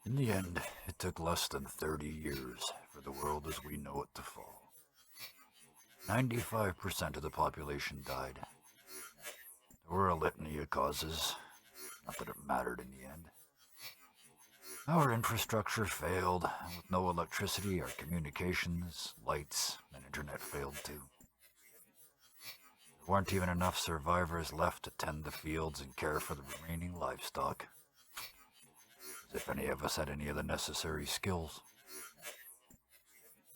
In the end, it took less than 30 years for the world as we know it to fall. 95% of the population died. There were a litany of causes, not that it mattered in the end. Our infrastructure failed, and with no electricity, our communications, lights, and internet failed too. There weren't even enough survivors left to tend the fields and care for the remaining livestock. As if any of us had any of the necessary skills.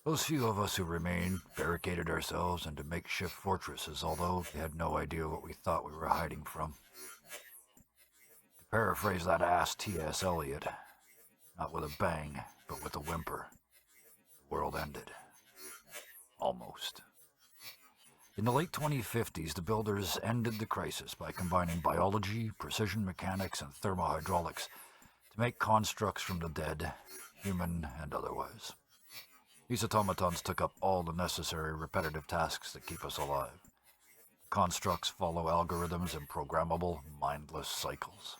Those few of us who remained barricaded ourselves into makeshift fortresses, although they had no idea what we thought we were hiding from. To paraphrase that ass T.S. Eliot, not with a bang, but with a whimper, the world ended. Almost. In the late 2050s, the builders ended the crisis by combining biology, precision mechanics, and thermohydraulics to make constructs from the dead, human and otherwise. These automatons took up all the necessary repetitive tasks that keep us alive. Constructs follow algorithms and programmable, mindless cycles.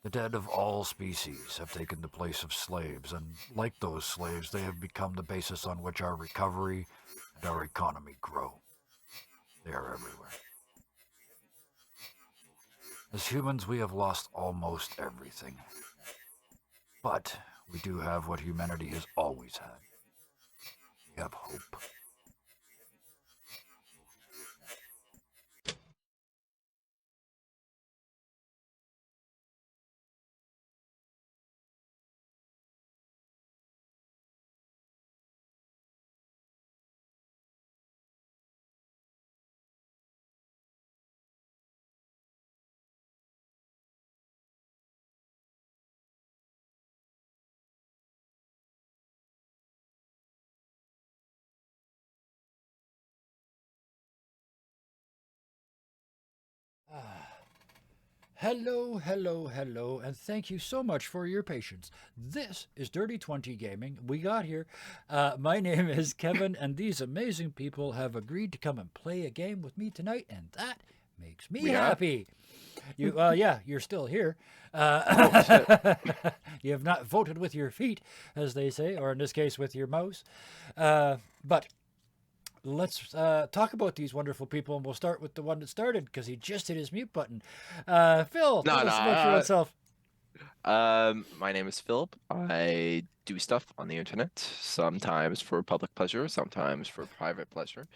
The dead of all species have taken the place of slaves, and like those slaves, they have become the basis on which our recovery and our economy grow. They are everywhere. As humans, we have lost almost everything. But we do have what humanity has always had. We have hope. Hello, hello, hello, and thank you so much for your patience. This is Dirty 20 Gaming. We got here. My name is Kevin, and these amazing people have agreed to come and play a game with me tonight, and that makes me happy. You, yeah, you're still here. You have not voted with your feet, as they say, or in this case, with your mouse. But let's talk about these wonderful people, and we'll start with the one that started because he just hit his mute button. Phil, tell us about your own self. My name is Philip. I do stuff on the internet, sometimes for public pleasure, sometimes for private pleasure.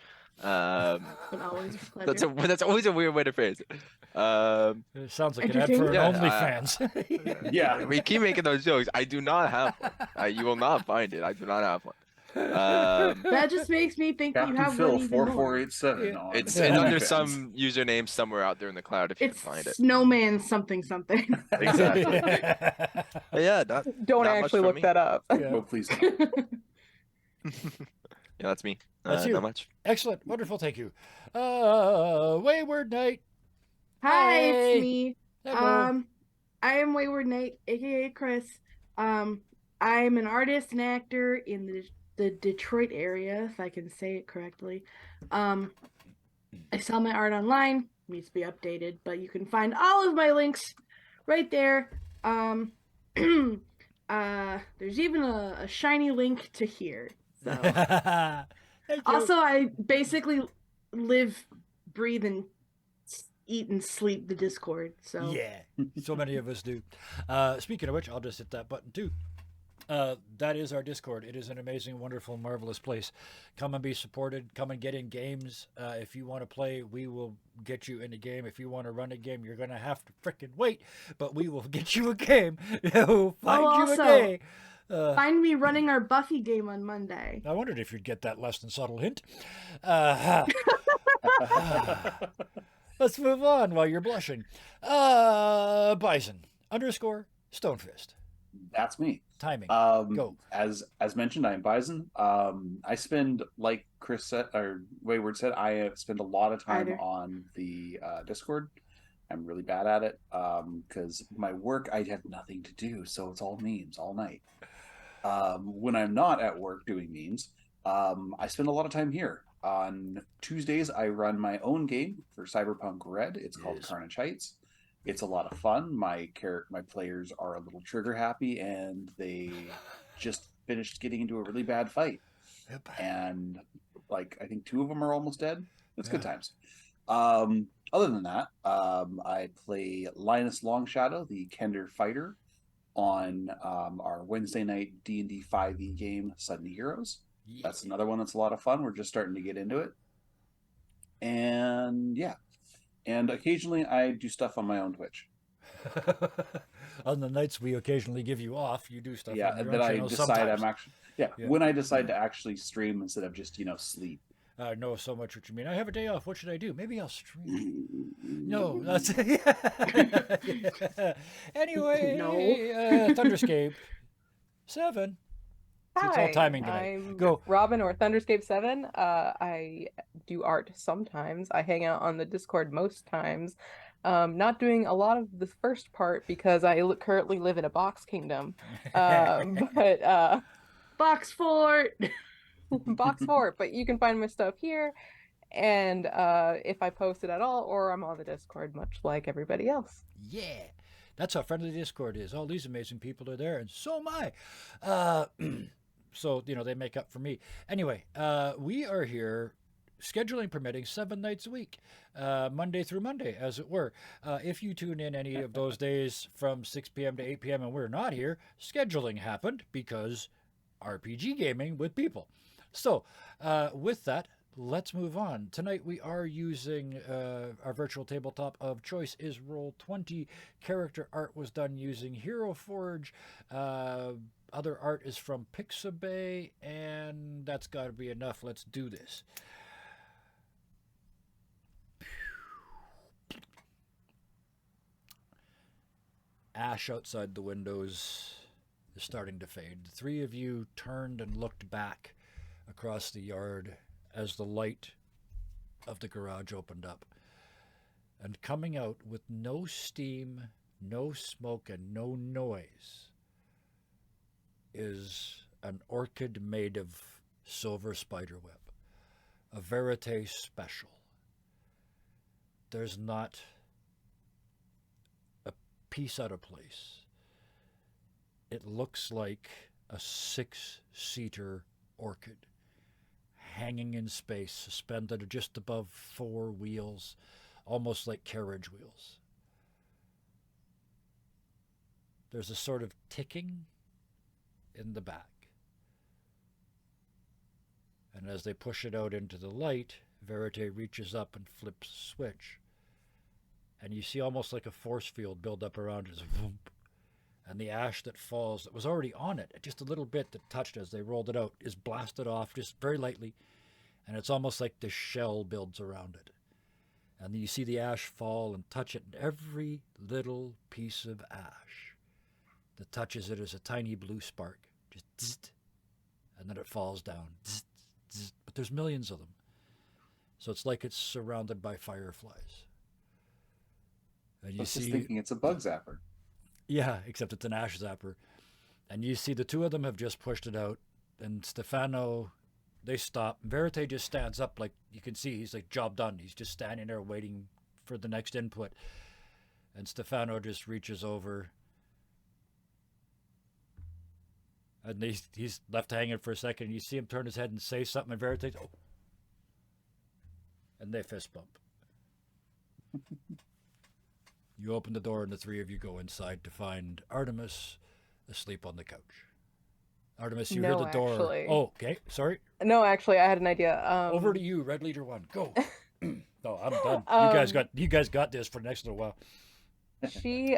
But always a pleasure. That's always a weird way to phrase it. It sounds like an ad for an OnlyFans. Yeah, we keep making those jokes. I do not have one. You will not find it. I do not have one. That just makes me think that you have Phil one even more. 4487. It's under some username somewhere out there in the cloud if you can find it. Snowman something something. Exactly. Yeah, don't not actually look that up. Yeah. Oh, please don't. Yeah, that's me. That's you. Not much. Excellent. Wonderful. Thank you. Wayward Knight. Hi, Hey. it's me. Hello. I am Wayward Knight, aka Chris. I'm an artist and actor in the Detroit area, if I can say it correctly. I sell my art online. Needs to be updated, but you can find all of my links right there. There's even a shiny link to here. So also, I basically live, breathe, and eat and sleep the Discord. So yeah, so many of us do. Speaking of which, I'll just hit that button too. That is our Discord. It is an amazing, wonderful, marvelous place. Come and be supported. Come and get in games. If you want to play, we will get you in a game. If you want to run a game, you're going to have to frickin' wait, but we will get you a game. We'll find you a day. Find me running our Buffy game on Monday. I wondered if you'd get that less than subtle hint. Let's move on while you're blushing. Bison _ Stonefist. That's me. Timing. Go. As mentioned, I am Bison. I spend, like Chris said, or Wayward said, I spend a lot of time on the Discord. I'm really bad at it because my work, I have nothing to do, so it's all memes all night. When I'm not at work doing memes, I spend a lot of time here. On Tuesdays, I run my own game for Cyberpunk Red. It's called Carnage Heights. It's a lot of fun. My players are a little trigger happy, and they just finished getting into a really bad fight. Yep. And like I think two of them are almost dead. It's good Yeah. times. Other than that, I play Linus Longshadow, the Kender fighter, on our Wednesday night D&D 5e game, Sudden Heroes. That's another one that's a lot of fun. We're just starting to get into it. And yeah, and occasionally I do stuff on my own Twitch. On the nights we occasionally give you off, you do stuff Yeah, on and your then own I channel decide sometimes. I'm actually when I decide to actually stream instead of just sleep. I know so much what you mean. I have a day off. What should I do? Maybe I'll stream. No, that's Anyway, No. Thunderscape 7. See, it's all Hi, timing tonight. I'm Go. Robin or Thunderscape 7. I do art sometimes. I hang out on the Discord most times. Not doing a lot of the first part because I currently live in a box kingdom. But Box fort. box fort, but you can find my stuff here. And if I post it at all, or I'm on the Discord, much like everybody else. Yeah. That's how friendly the Discord is. All these amazing people are there, and so am I. So, they make up for me. Anyway, we are here, scheduling permitting, 7 nights a week, Monday through Monday, as it were. If you tune in any of those days from 6 p.m. to 8 p.m. and we're not here, scheduling happened because RPG gaming with people. So, with that, let's move on. Tonight we are using our virtual tabletop of choice is Roll20. Character art was done using Hero Forge. Other art is from Pixabay, and that's got to be enough. Let's do this. Ash outside the windows is starting to fade. The three of you turned and looked back across the yard as the light of the garage opened up. And coming out with no steam, no smoke, and no noise is an orchid made of silver spiderweb, a Verite special. There's not a piece out of place. It looks like a 6-seater orchid hanging in space, suspended just above 4 wheels, almost like carriage wheels. There's a sort of ticking in the back. And as they push it out into the light, Verite reaches up and flips a switch. And you see almost like a force field build up around it. And the ash that falls, that was already on it, just a little bit that touched as they rolled it out, is blasted off just very lightly. And it's almost like the shell builds around it. And then you see the ash fall and touch it, and every little piece of ash that touches it is a tiny blue spark. Just zzzt, and then it falls down. Zzzt, zzzt, but there's millions of them. So it's like it's surrounded by fireflies. And I was just thinking it's a bug zapper. Yeah, except it's an ash zapper. And you see the two of them have just pushed it out. And Stefano, they stop. Verite just stands up, like you can see, he's like, job done. He's just standing there waiting for the next input. And Stefano just reaches over. And he's left hanging for a second. You see him turn his head and say something, and Verite, oh. And they fist bump. You open the door, and the three of you go inside to find Artemis asleep on the couch. Artemis, you hear the door. Actually. Oh, okay. Sorry. No, actually, I had an idea. Over to you, Red Leader 1. Go. No, I'm done. You guys got this for the next little while. She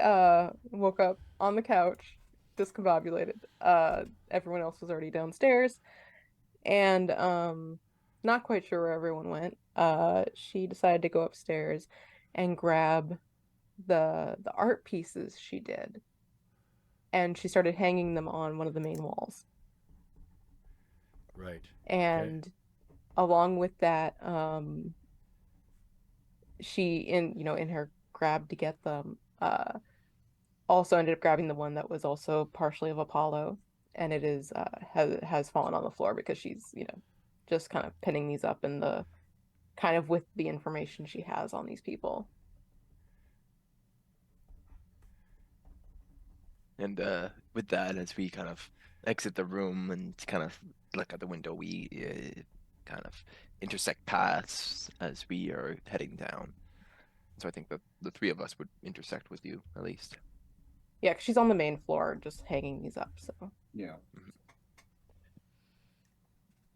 woke up on the couch, discombobulated. Everyone else was already downstairs, and not quite sure where everyone went. She decided to go upstairs and grab the art pieces she did, and she started hanging them on one of the main walls. Right. And along with that, she in her grab to get them, also ended up grabbing the one that was also partially of Apollo, and it is has fallen on the floor because she's just kind of pinning these up in the kind of with the information she has on these people. And with that, as we kind of exit the room and kind of look out the window, we kind of intersect paths as we are heading down. So I think that the three of us would intersect with you at least. Yeah, 'cause she's on the main floor just hanging these up, so. Yeah.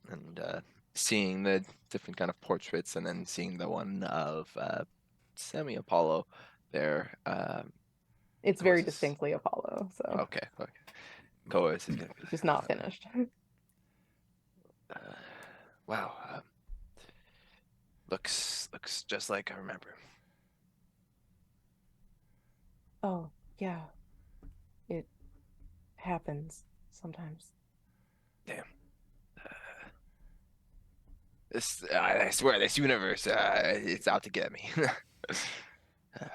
And seeing the different kind of portraits, and then seeing the one of Semi Apollo there. It's very Course. distinctly Apollo, so Okay, okay. Course is gonna be it's just not finished. uh, wow. Looks just like I remember. Oh, yeah. It happens sometimes. Damn. I swear, this universe, it's out to get me.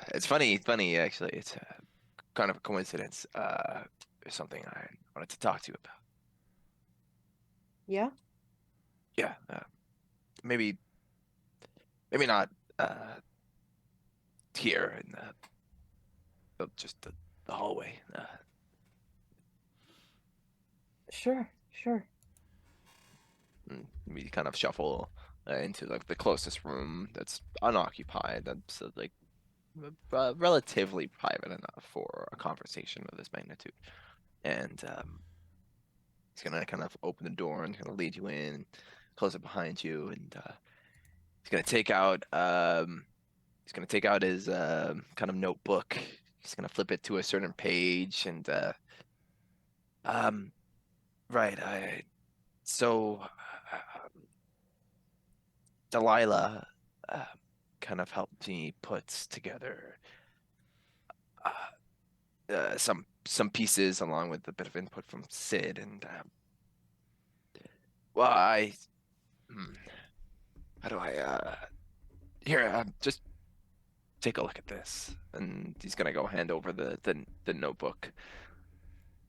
It's funny actually. It's kind of a coincidence. There's something I wanted to talk to you about. Yeah? Yeah, maybe not uh, here in just the hallway. Sure, sure. And we kind of shuffle into like the closest room that's unoccupied. That's like relatively private enough for a conversation of this magnitude. And he's gonna kind of open the door and kind of lead you in, close it behind you, and he's gonna take out his kind of notebook. He's gonna flip it to a certain page, and um, right, so Delilah kind of helped me put together some pieces along with a bit of input from Sid, and well, hmm, how do I here just take a look at this, and he's gonna go hand over the notebook.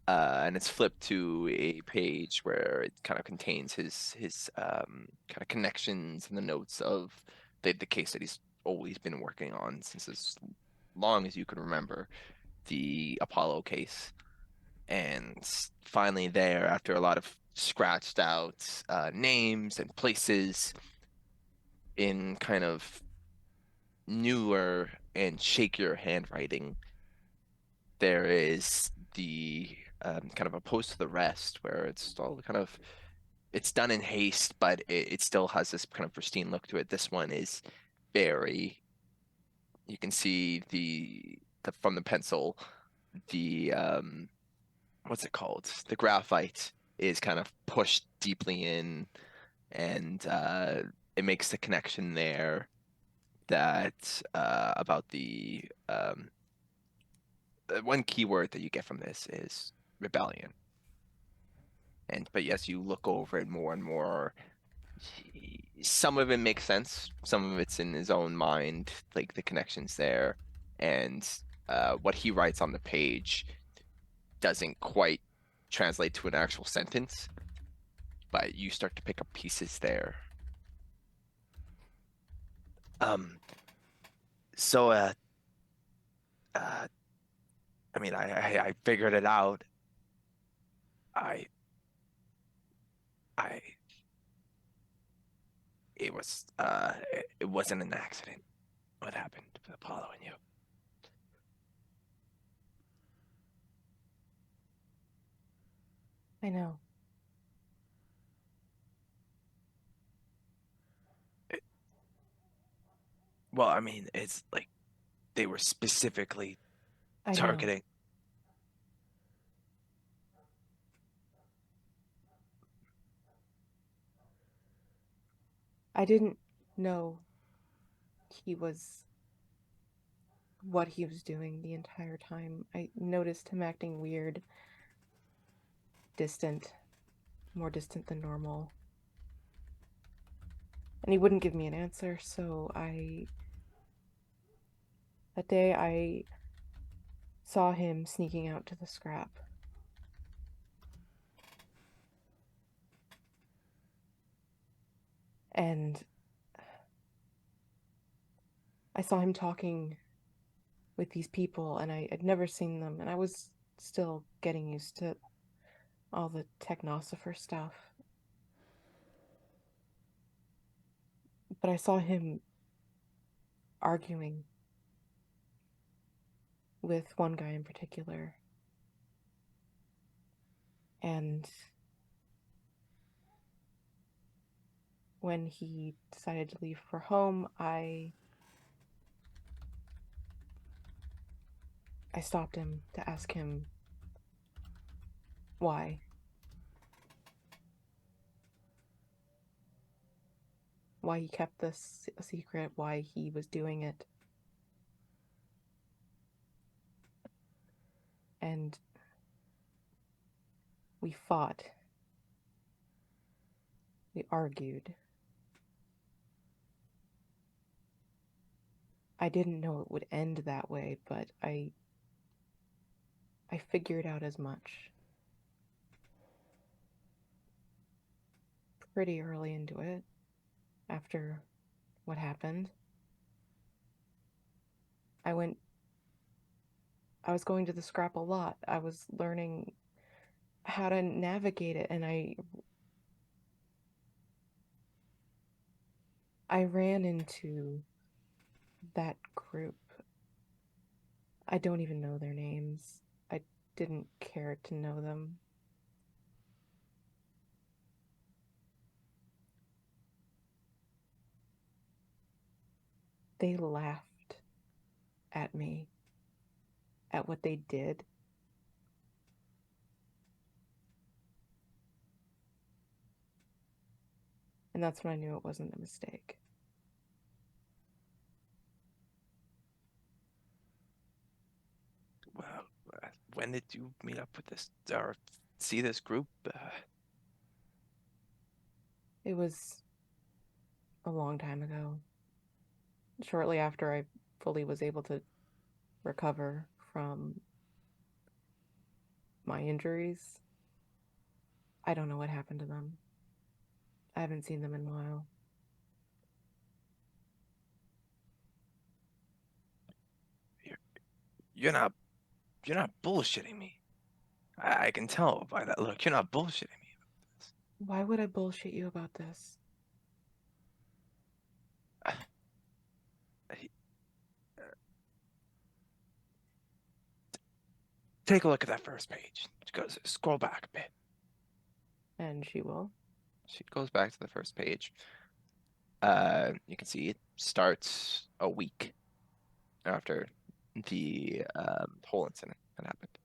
And it's flipped to a page where it kind of contains his kind of connections and the notes of the case that he's always been working on since as long as you can remember, the Apollo case. And finally, there, after a lot of scratched out names and places in kind of newer and shakier handwriting, there is the kind of opposed to the rest, where it's all kind of it's done in haste, but it still has this kind of pristine look to it. This one is very. You can see the from the pencil, the what's it called? The graphite is kind of pushed deeply in, and it makes the connection there that about the one keyword that you get from this is rebellion. And but yes, you look over it more and more. Some of it makes sense. Some of it's in his own mind, like the connections there, and what he writes on the page doesn't quite translate to an actual sentence, but you start to pick up pieces there. Um. So uh I mean, I figured it out. I I it wasn't an accident what happened with Apollo and you. I know. It, well, I mean, it's like they were specifically I know. targeting. I didn't know he was what he was doing the entire time. I noticed him acting weird, distant, more distant than normal. And he wouldn't give me an answer, so that day I saw him sneaking out to the scrap. And I saw him talking with these people, and I'd never seen them, and I was still getting used to all the technosopher stuff. But I saw him arguing with one guy in particular. And when he decided to leave for home, I stopped him to ask him why. Why he kept this a secret, why he was doing it. And we fought. We argued. I didn't know it would end that way, but I figured out as much pretty early into it, after what happened. I was going to the scrap a lot. I was learning how to navigate it, and I ran into that group. I don't even know their names. I didn't care to know them. They laughed at me, at what they did. And that's when I knew it wasn't a mistake. Well, when did you meet up with this, or see this group? It was a long time ago. Shortly after I fully was able to recover from my injuries. I don't know what happened to them. I haven't seen them in a while. You're not bullshitting me. I can tell by that look. You're not bullshitting me. Why would I bullshit you about this? Take a look at that first page. Scroll back a bit. And she will. She goes back to the first page. You can see it starts a week after the whole incident had happened.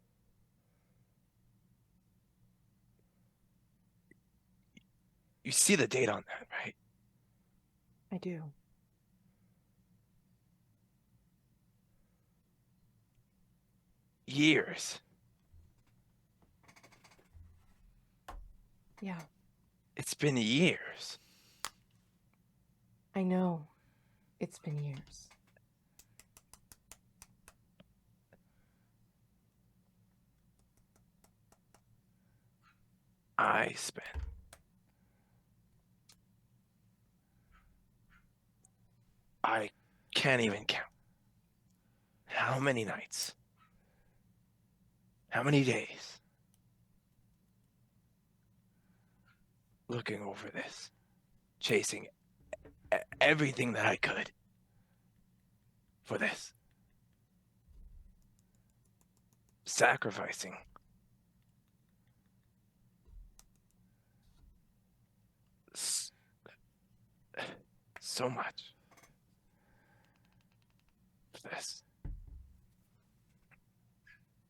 You see the date on that, right? I do. Years. Yeah, It's been years. I know. It's been years. I spent I can't even count. How many nights? How many days? Looking over this, chasing everything that I could for this. Sacrificing so much for this.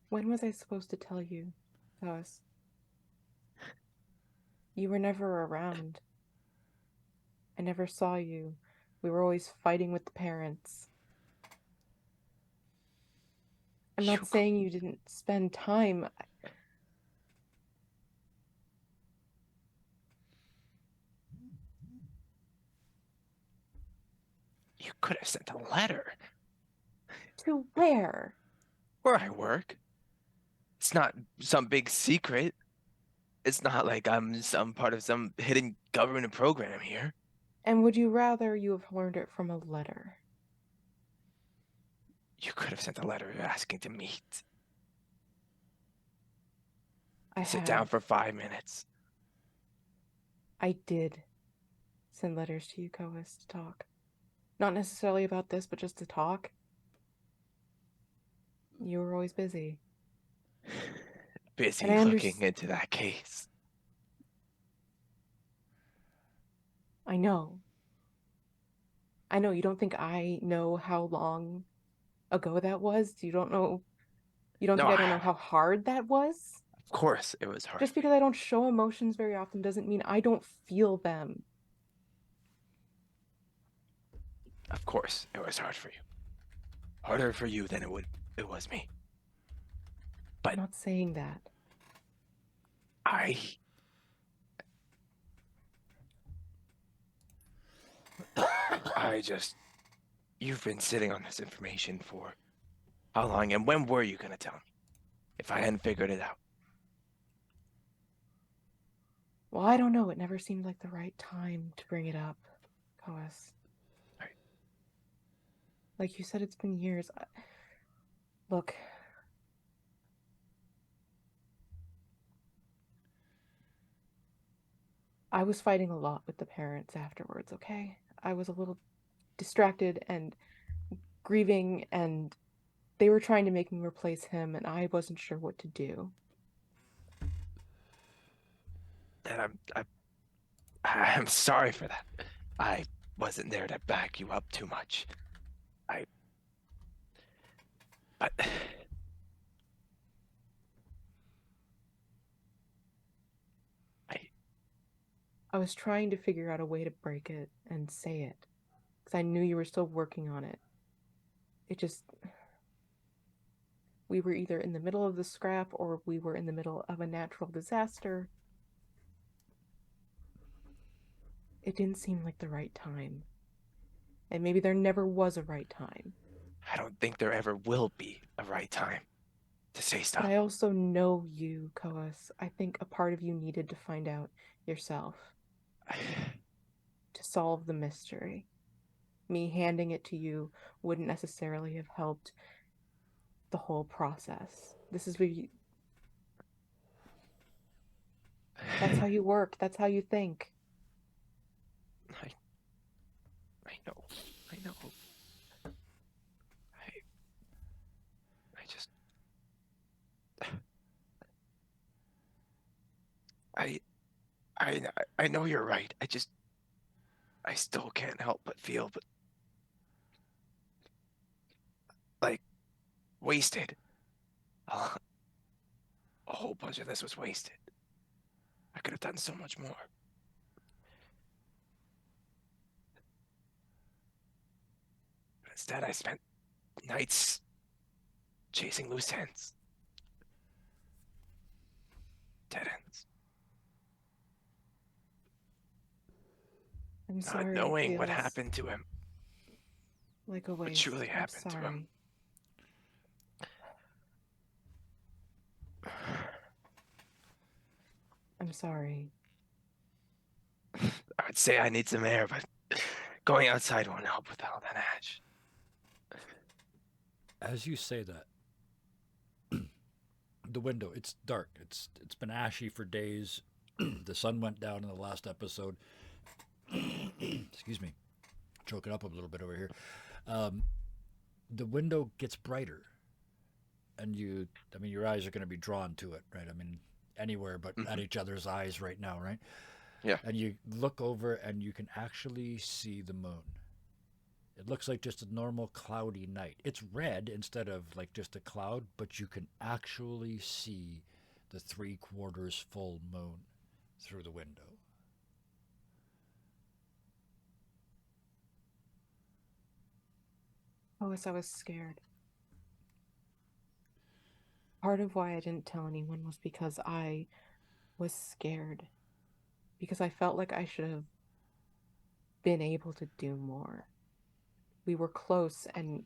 When was I supposed to tell you, Thomas? You were never around. I never saw you. We were always fighting with the parents. I'm not saying you didn't spend time. You could have sent a letter. To where? Where I work. It's not some big secret. It's not like I'm some part of some hidden government program here. And would you rather you have learned it from a letter? You could have sent a letter asking to meet. Sit down for 5 minutes. I did send letters to you, Coas, to talk. Not necessarily about this, but just to talk. You were always busy. Busy And I looking into that case. I know. I know you don't think I know how long ago that was. You don't know. You don't No, think I don't know how hard that was? Of course it was hard. Just because I don't show emotions very often doesn't mean I don't feel them. Of course it was hard for you. Harder for you than it was me. But I'm not saying that. You've been sitting on this information for how long, and when were you gonna tell me? If I hadn't figured it out. Well, I don't know. It never seemed like the right time to bring it up, Coas. Right. Like you said, it's been years. Look. I was fighting a lot with the parents afterwards, okay? I was a little distracted and grieving, and they were trying to make me replace him, and I wasn't sure what to do. And I'm sorry for that. I wasn't there to back you up too much. But I was trying to figure out a way to break it and say it, because I knew you were still working on it. It just... We were either in the middle of the scrap or we were in the middle of a natural disaster. It didn't seem like the right time. And maybe there never was a right time. I don't think there ever will be a right time to say stuff. But I also know you, Coas. I think a part of you needed to find out yourself. To solve the mystery. Me handing it to you wouldn't necessarily have helped the whole process. This is where you... That's how you work. That's how you think. I know. I just... I know you're right. I still can't help but feel, but like wasted. A whole bunch of this was wasted. I could have done so much more. But instead, I spent nights chasing loose ends. Dead ends. I'm Not sorry. knowing what happened to him. Like a waste. What truly happened to him. I'm sorry. I would say I need some air, but going outside won't help with all that ash. As you say that, the window, it's dark. It's been ashy for days. The sun went down in the last episode. Excuse me. Choking up a little bit over here. The window gets brighter. And your eyes are going to be drawn to it, right? I mean, anywhere but at each other's eyes right now, right? Yeah. And you look over and you can actually see the moon. It looks like just a normal cloudy night. It's red instead of like just a cloud, but you can actually see the 3/4 full moon through the window. Oh, yes, I was scared. Part of why I didn't tell anyone was because I was scared. Because I felt like I should have been able to do more. We were close and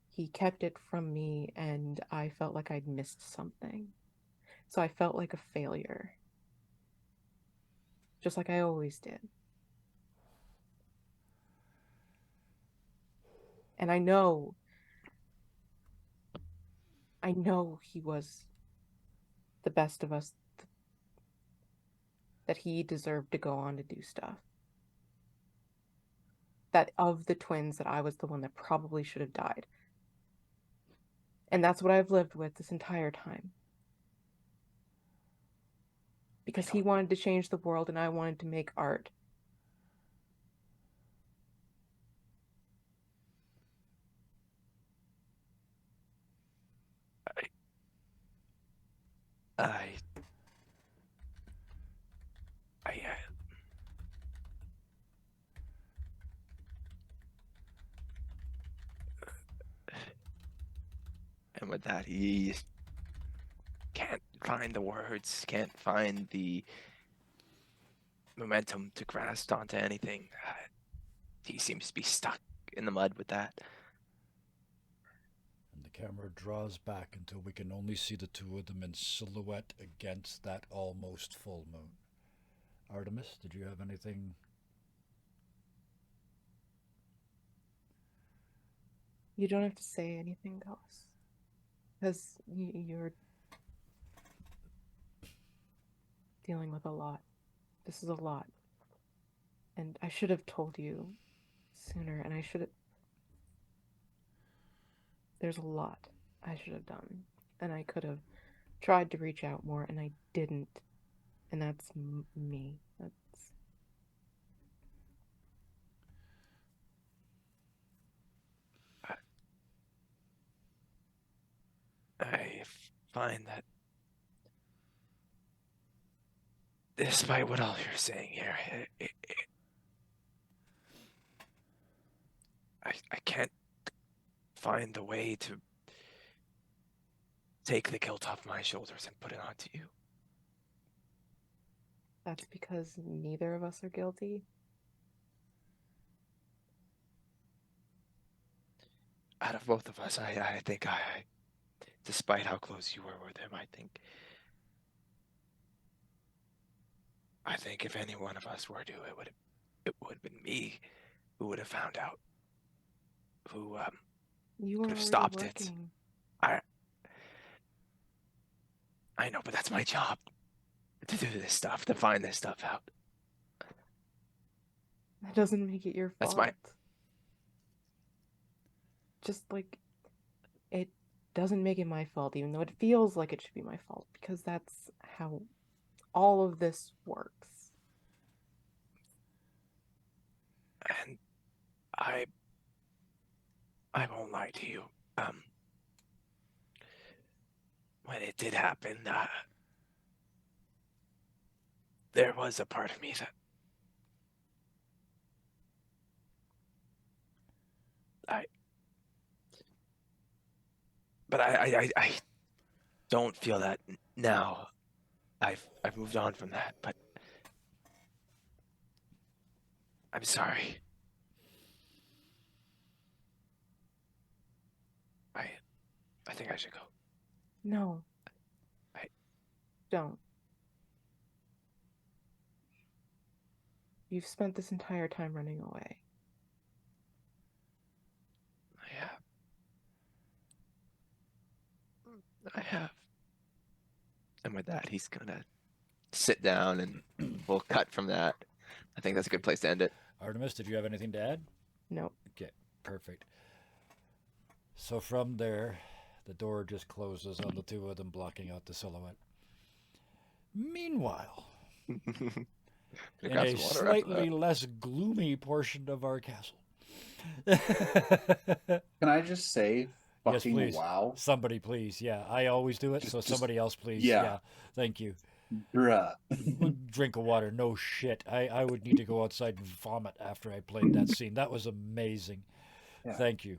he kept it from me and I felt like I'd missed something. So I felt like a failure. Just like I always did. And I know he was the best of us, the that he deserved to go on to do stuff. That of the twins, that I was the one that probably should have died. And that's what I've lived with this entire time. Because he wanted to change the world and I wanted to make art. I and with that, he can't find the words, can't find the momentum to grasp onto anything. He seems to be stuck in the mud with that. And the camera draws back until we can only see the two of them in silhouette against that almost full moon. Artemis, did you have anything? You don't have to say anything else. Because you're dealing with a lot. This is a lot. And I should have told you sooner, and I should have... There's a lot I should have done. And I could have tried to reach out more, and I didn't. And that's me. I find that despite what all you're saying here, I can't find the way to take the guilt off my shoulders and put it onto you. That's because neither of us are guilty. Out of both of us, I think despite how close you were with him, I think if any one of us were to, it would have been me who would have found out, who you could have stopped it. I know, but that's my job, to do this stuff, to find this stuff out. That doesn't make it your fault. That's my... Just like, it doesn't make it my fault, even though it feels like it should be my fault, because that's how all of this works. And I won't lie to you. When it did happen, there was a part of me that but I don't feel that now. I've moved on from that, but I'm sorry. I think I should go. No. Don't. You've spent this entire time running away. I have. And with that, he's gonna sit down and we'll cut from that. I think that's a good place to end it. Artemis, did you have anything to add? No. Okay, perfect. So from there, the door just closes on the two of them, blocking out the silhouette. Meanwhile, in a slightly less gloomy portion of our castle. Can I just say, fucking yes, please. Wow? Somebody, please. Yeah, I always do it, so somebody else, please. Yeah. Thank you. Bruh. Drink of water. No shit. I would need to go outside and vomit after I played that scene. That was amazing. Yeah. Thank you.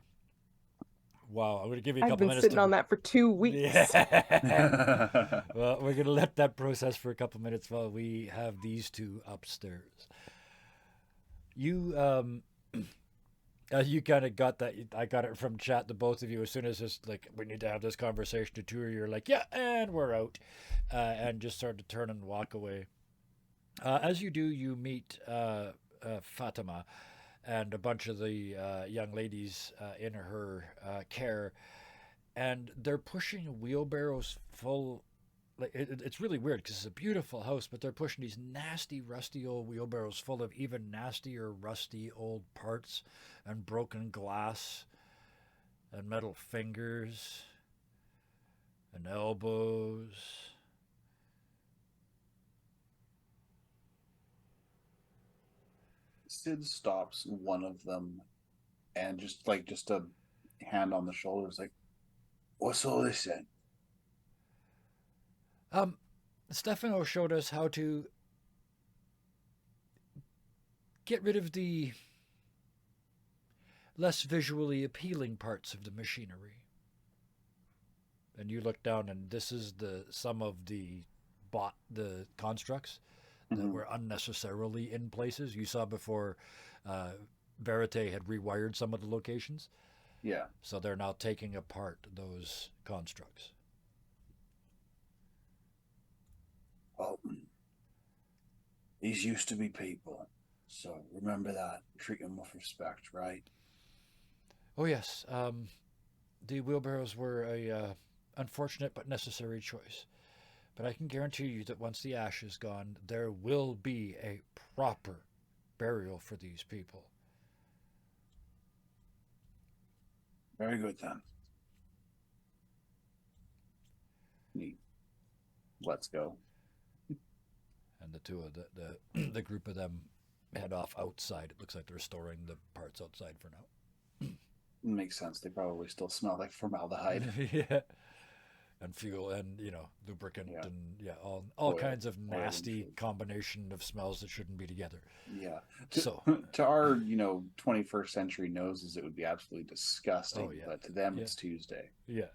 Wow, I'm going to give you a couple minutes. I've been sitting on that for 2 weeks. Yeah. Well, we're going to let that process for a couple minutes while we have these two upstairs. You kind of got that. I got it from chat to both of you. As soon as it's like, we need to have this conversation to two, you're like, yeah, and we're out. And just start to turn and walk away. As you do, you meet Fatima and a bunch of the young ladies in her care, and they're pushing wheelbarrows full, it's really weird because it's a beautiful house, but they're pushing these nasty, rusty old wheelbarrows full of even nastier, rusty old parts and broken glass and metal fingers and elbows. Sid stops one of them and just a hand on the shoulder is like, "What's all this then?" Um, Stefano showed us how to get rid of the less visually appealing parts of the machinery. And you look down, and this is the some of the constructs that were unnecessarily in places. You saw before Verite had rewired some of the locations. Yeah. So they're now taking apart those constructs. Well, these used to be people, so remember that. Treat them with respect, right? Oh yes, the wheelbarrows were a unfortunate but necessary choice. But I can guarantee you that once the ash is gone, there will be a proper burial for these people. Very good then. Neat. Let's go. And the two of the group of them head off outside. It looks like they're storing the parts outside for now. Makes sense. They probably still smell like formaldehyde. Yeah. And fuel and lubricant and all oil, kinds of nasty combination of smells that shouldn't be together. Yeah. So to our 21st century noses, it would be absolutely disgusting. Oh, yeah. But to them, Yeah. it's Tuesday. Yeah.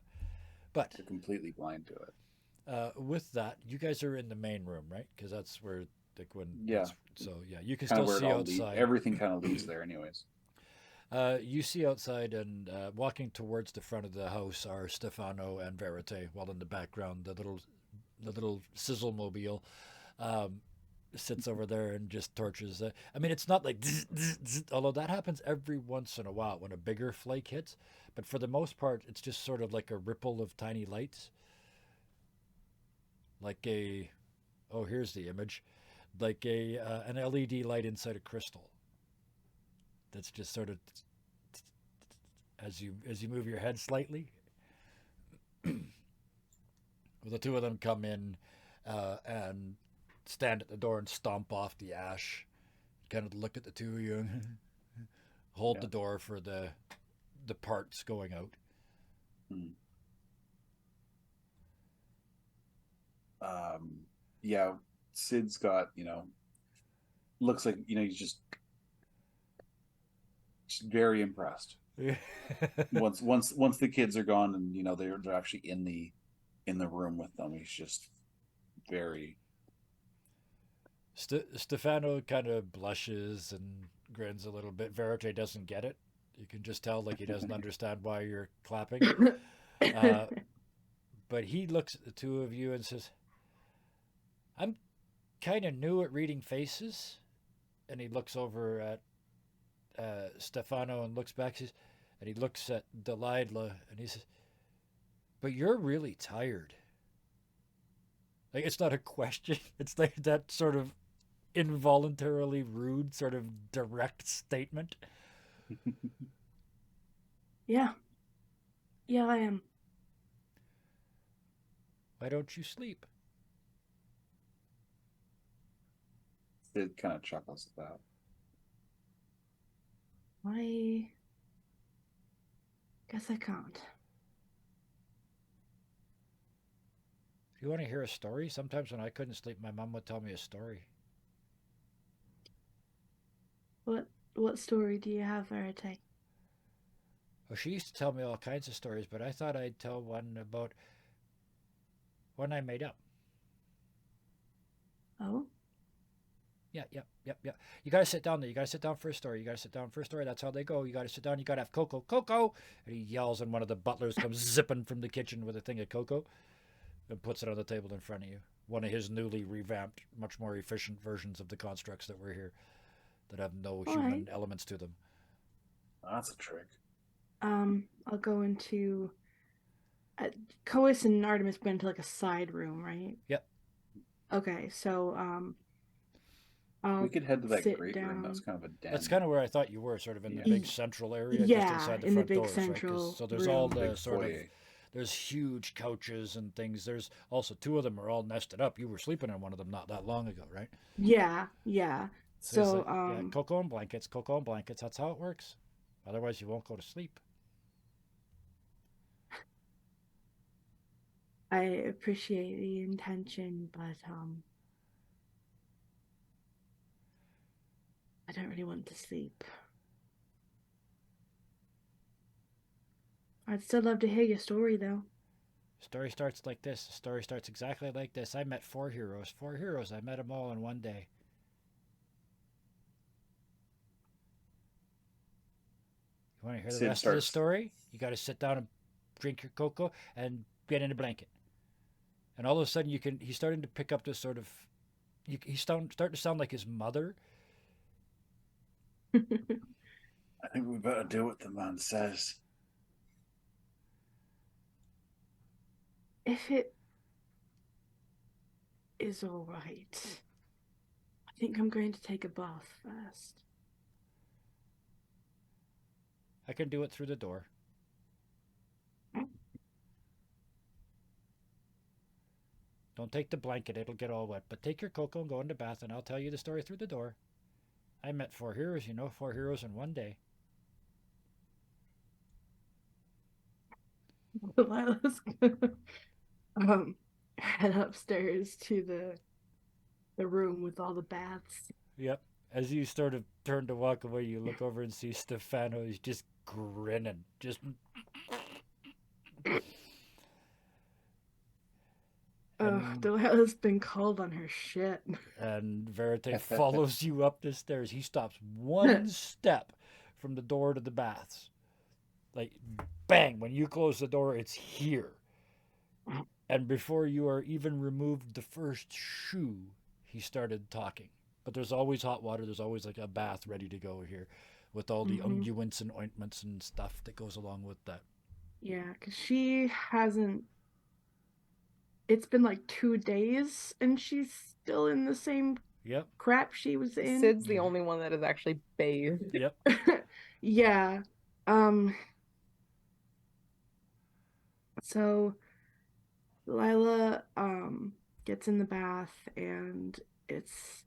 But they're completely blind to it. With that, you guys are in the main room, right? Because that's where so you can Kinda still see outside. Everything kind of leads there, anyways. You see outside, and walking towards the front of the house are Stefano and Verite, while in the background the little sizzle mobile sits over there and just torches. I mean, it's not like zzz, zzz, zzz, although that happens every once in a while when a bigger flake hits, but for the most part, it's just sort of like a ripple of tiny lights, like here's the image, like an LED light inside a crystal. That's just sort of as you move your head slightly. Well, the two of them come in and stand at the door and stomp off the ash. Kind of look at the two of you and hold the door for the parts going out. Yeah, Sid's got looks like he's just very impressed. once the kids are gone and they're actually in the room with them, he's just very. Stefano kind of blushes and grins a little bit. Verite doesn't get it. You can just tell like he doesn't understand why you're clapping. But he looks at the two of you and says, "I'm kind of new at reading faces." And he looks over at Stefano and looks back, and he looks at Delilah and he says, "But you're really tired." Like, it's not a question. It's like that sort of involuntarily rude, sort of direct statement. Yeah, I am. Why don't you sleep? Sid kind of chuckles at that. I guess I can't. If you want to hear a story, sometimes when I couldn't sleep, my mom would tell me a story. What story do you have, Verite? Well, she used to tell me all kinds of stories, but I thought I'd tell one about one I made up. Oh? Yeah. You gotta sit down there. You gotta sit down for a story. That's how they go. You gotta sit down. You gotta have cocoa. And he yells, and one of the butlers comes zipping from the kitchen with a thing of cocoa and puts it on the table in front of you. One of his newly revamped, much more efficient versions of the constructs that were here that have no human elements to them. That's a trick. I'll go into Cois and Artemis went to like a side room, right? Yep. Okay, so I'll We could head to that sit great room. That's down. kind of a den. That's kind of where I thought you were, sort of in the Yeah. big central area, just Yeah, inside the in the front big doors, right? central So there's all room. the Big sort of foyer. there's huge couches and things. There's also two of them are all nested up. You were sleeping in one of them not that long ago, right? Yeah, yeah. So it's So like, yeah, cocoa and blankets, cocoa and blankets. That's how it works. Otherwise, you won't go to sleep. I appreciate the intention, but I don't really want to sleep. I'd still love to hear your story, though. Story starts like this. The story starts exactly like this. I met four heroes. Four heroes. I met them all in one day. You want to hear the Sid rest of the starts. story? You got to sit down and drink your cocoa and get in a blanket. And all of a sudden, he's starting to pick up this sort of. He's starting to sound like his mother. I think we better do what the man says. If it is all right, I think I'm going to take a bath first. I can do it through the door. Don't take the blanket, it'll get all wet. But take your cocoa and go in the bath, and I'll tell you the story through the door. I met four heroes, four heroes in one day. Delilah's gonna head upstairs to the room with all the baths. Yep. As you sort of turn to walk away, you look over and see Stefano. He's just grinning. Just. Delilah's been called on her shit. And Verite follows you up the stairs. He stops one step from the door to the baths. Like, bang, when you close the door, it's here. And before you are even removed the first shoe, he started talking. But there's always hot water. There's always like a bath ready to go here with all the unguents and ointments and stuff that goes along with that. Yeah, because she hasn't. It's been like 2 days and she's still in the same crap she was in. Sid's the only one that is actually bathed. Yep. Yeah. So Lila gets in the bath and it's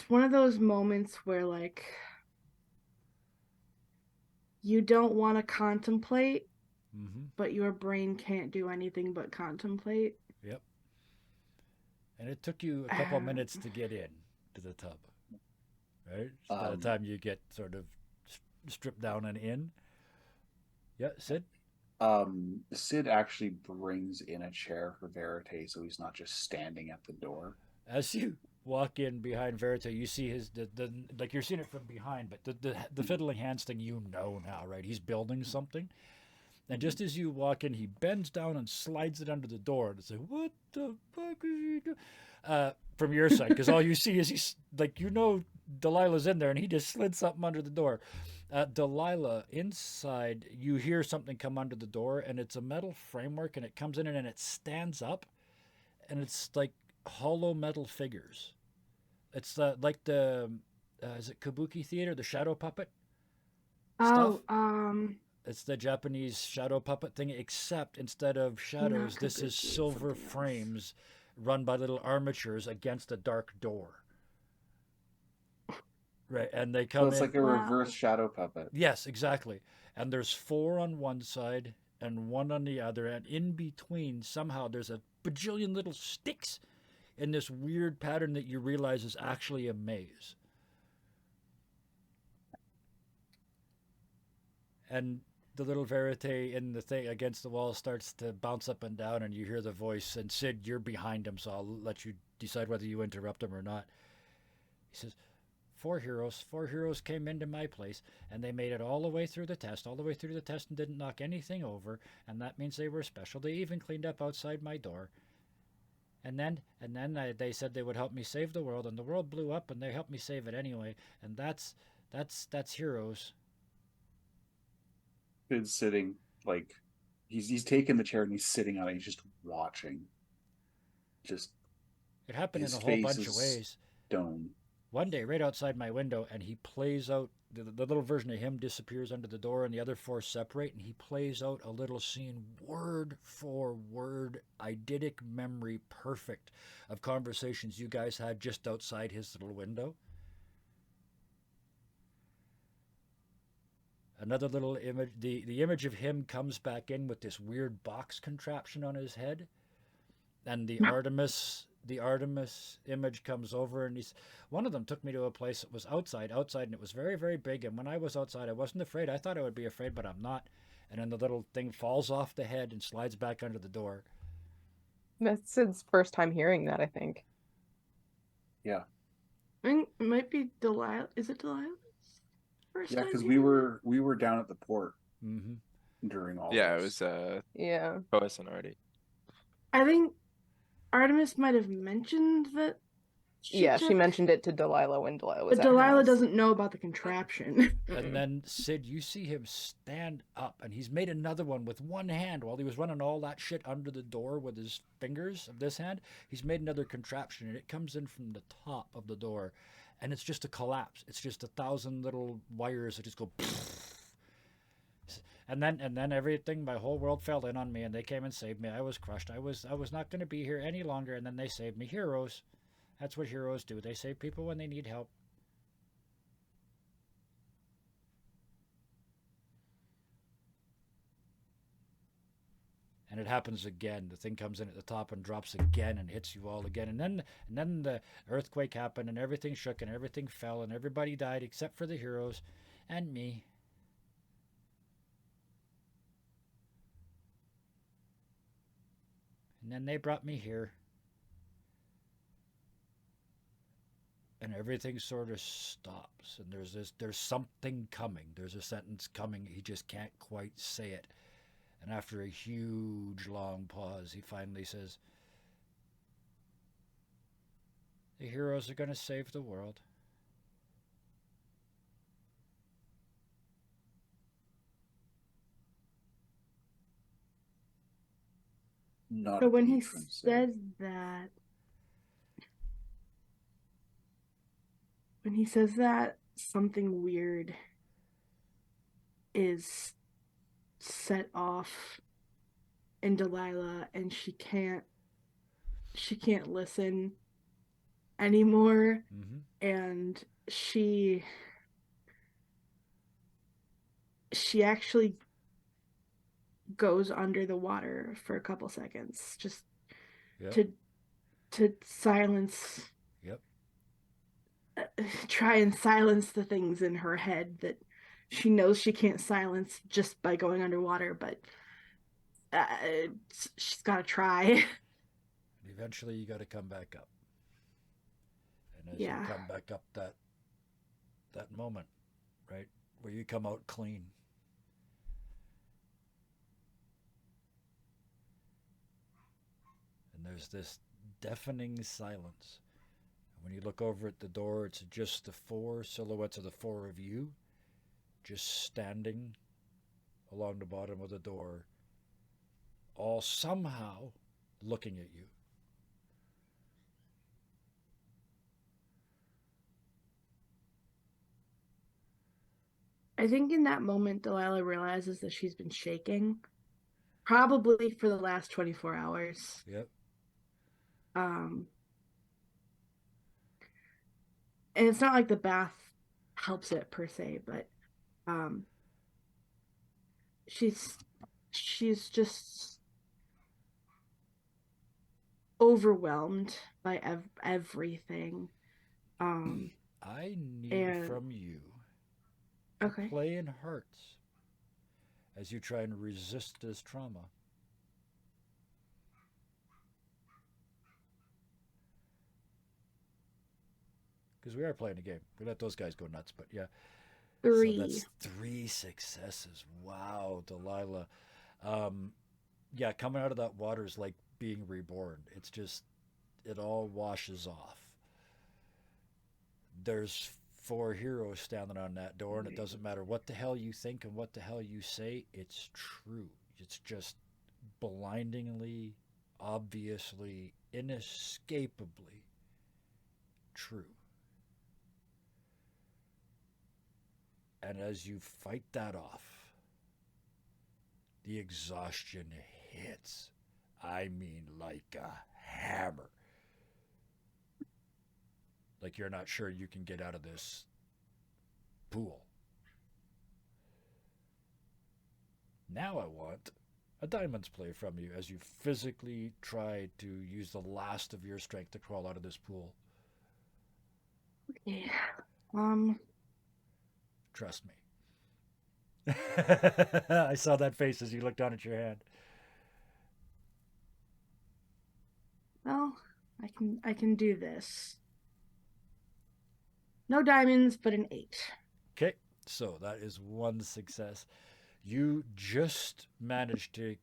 one of those moments where like you don't want to contemplate, but your brain can't do anything but contemplate. Yep. And it took you a couple minutes to get in to the tub, right? By the time you get sort of stripped down and in. Yeah, Sid? Sid actually brings in a chair for Verite, so he's not just standing at the door. As you walk in behind Verite, you see the like you're seeing it from behind, but the fiddling hands thing now, right? He's building something. And just as you walk in, he bends down and slides it under the door. And it's like, what the fuck is he doing? From your side, because all you see is he's like, Delilah's in there, and he just slid something under the door. Delilah, inside, you hear something come under the door, and it's a metal framework, and it comes in and it stands up, and it's like hollow metal figures. It's like the, is it Kabuki theater, the shadow puppet stuff? It's the Japanese shadow puppet thing, except instead of shadows, this is silver frames run by little armatures against a dark door. Right, and they come in. So it's like a reverse shadow puppet. Yes, exactly. And there's 4 on one side and 1 on the other, and in between, somehow, there's a bajillion little sticks in this weird pattern that you realize is actually a maze. And the little Verite in the thing against the wall starts to bounce up and down, and you hear the voice. And Sid, you're behind him, so I'll let you decide whether you interrupt him or not. He says, 4 heroes came into my place, and they made it all the way through the test, and didn't knock anything over, and that means they were special. They even cleaned up outside my door. And then they said they would help me save the world, and the world blew up, and they helped me save it anyway. And that's heroes. Sid's sitting like he's taken the chair and he's sitting on it. He's just watching. Just It happened in his a whole face bunch of is ways. stone. One day, right outside my window, and he plays out the little version of him disappears under the door, and the other four separate, and he plays out a little scene, word for word, eidetic memory, perfect, of conversations you guys had just outside his little window. Another little image, the image of him comes back in with this weird box contraption on his head, and the Artemis image comes over, and he's one of them took me to a place that was outside, and it was very, very big. And when I was outside, I wasn't afraid. I thought I would be afraid, but I'm not. And then the little thing falls off the head and slides back under the door. That's Sid's first time hearing that, I think. Yeah. I think it might be Delilah. Is it Delilah's first Yeah, time because hearing we were down at the port Mm-hmm. during all Yeah, it this. was Yeah. Boas and Artie. I think Artemis might have mentioned that Yeah, she took, mentioned it to Delilah when Delilah was but at her Delilah house. doesn't know about the contraption. And then Sid, you see him stand up, and he's made another one with one hand while he was running all that shit under the door with his fingers of this hand. He's made another contraption, and it comes in from the top of the door, and it's just a collapse. It's just 1,000 little wires that just go. And then everything, my whole world fell in on me, and they came and saved me. I was crushed. I was not going to be here any longer, and then they saved me. Heroes. That's what heroes do. They save people when they need help. And it happens again. The thing comes in at the top and drops again and hits you all again. And then the earthquake happened, and everything shook, and everything fell, and everybody died except for the heroes and me. And then they brought me here. And everything sort of stops, and there's something coming. There's a sentence coming. He just can't quite say it. And after a huge long pause, he finally says, "The heroes are going to save the world." Not So a when he patron says that, something weird is set off in Delilah, and she can't listen anymore. Mm-hmm. And she actually goes under the water for a couple seconds just Yep. to silence, Yep. try and silence the things in her head that she knows she can't silence just by going underwater, but she's got to try. And eventually you got to come back up. And as Yeah. you come back up, that moment, right, where you come out clean. And there's this deafening silence. And when you look over at the door, it's just the four silhouettes of the four of you just standing along the bottom of the door, all somehow looking at you. I think in that moment, Delilah realizes that she's been shaking, probably for the last 24 hours. Yep. And it's not like the bath helps it per se, but she's just overwhelmed by everything. I need and from you to okay. play in hearts as you try and resist this trauma. Because we are playing a game. We let those guys go nuts, but yeah. 3. So that's 3 successes. Wow, Delilah. Yeah, coming out of that water is like being reborn. It all washes off. There's 4 heroes standing on that door, and it doesn't matter what the hell you think and what the hell you say, it's true. It's just blindingly, obviously, inescapably true. And as you fight that off, the exhaustion hits. I mean, like a hammer. Like you're not sure you can get out of this pool. Now I want a diamonds play from you as you physically try to use the last of your strength to crawl out of this pool. Okay. Trust me. I saw that face as you looked down at your hand. Well, I can do this. No diamonds, but an 8. Okay, so that is one success. You just managed to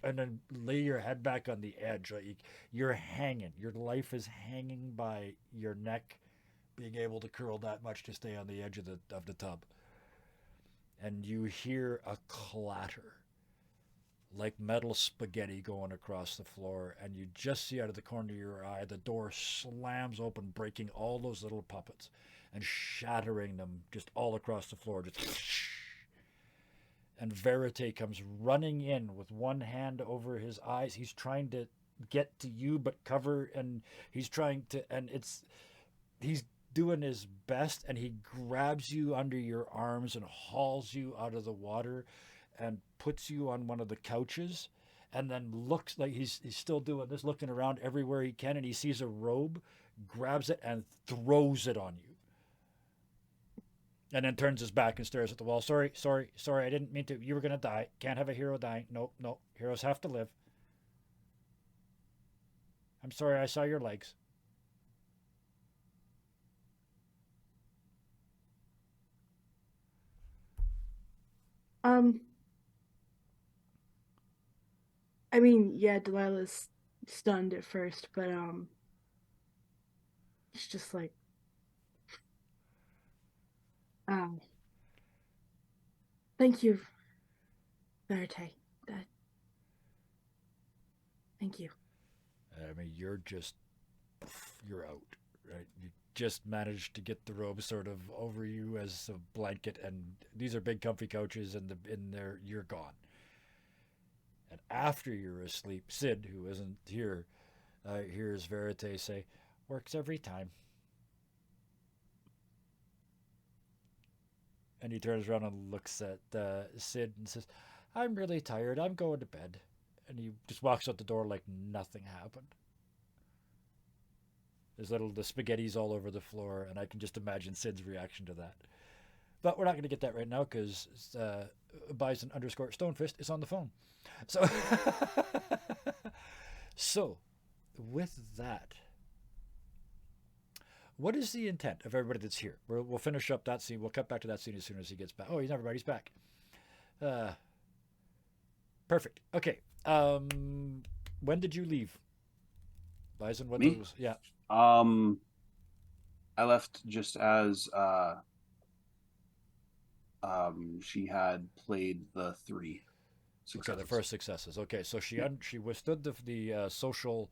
and then lay your head back on the edge. Like you're hanging. Your life is hanging by your neck, being able to curl that much to stay on the edge of the tub. And you hear a clatter like metal spaghetti going across the floor, and you just see out of the corner of your eye the door slams open, breaking all those little puppets and shattering them just all across the floor. Just and Verite comes running in with one hand over his eyes. He's trying to get to you but cover, and he's trying to, and he's doing his best, and he grabs you under your arms and hauls you out of the water and puts you on one of the couches, and then looks like he's still doing this, looking around everywhere he can, and he sees a robe, grabs it and throws it on you, and then turns his back and stares at the wall. Sorry, I didn't mean to. You were gonna die. Can't have a hero dying. Nope. Heroes have to live. I'm sorry, I saw your legs. I mean, yeah, Delilah's stunned at first, but it's just like, thank you, Verite. Thank you. I mean, you're out, right? You just managed to get the robe sort of over you as a blanket, and these are big, comfy couches, and in there, you're gone. And after you're asleep, Sid, who isn't here, hears Verite say, "Works every time." And he turns around and looks at Sid and says, "I'm really tired. I'm going to bed." And he just walks out the door like nothing happened. There's the spaghetti's all over the floor, and I can just imagine Sid's reaction to that. But we're not going to get that right now because Bison_Stonefist is on the phone. So, so with that, what is the intent of everybody that's here? We'll finish up that scene. We'll cut back to that scene as soon as he gets back. Oh, everybody's back. Perfect. Okay. When did you leave, Bison? What Me? Yeah. I left just as she had played the 3 successes. Okay, the first successes. Okay, so she withstood the social.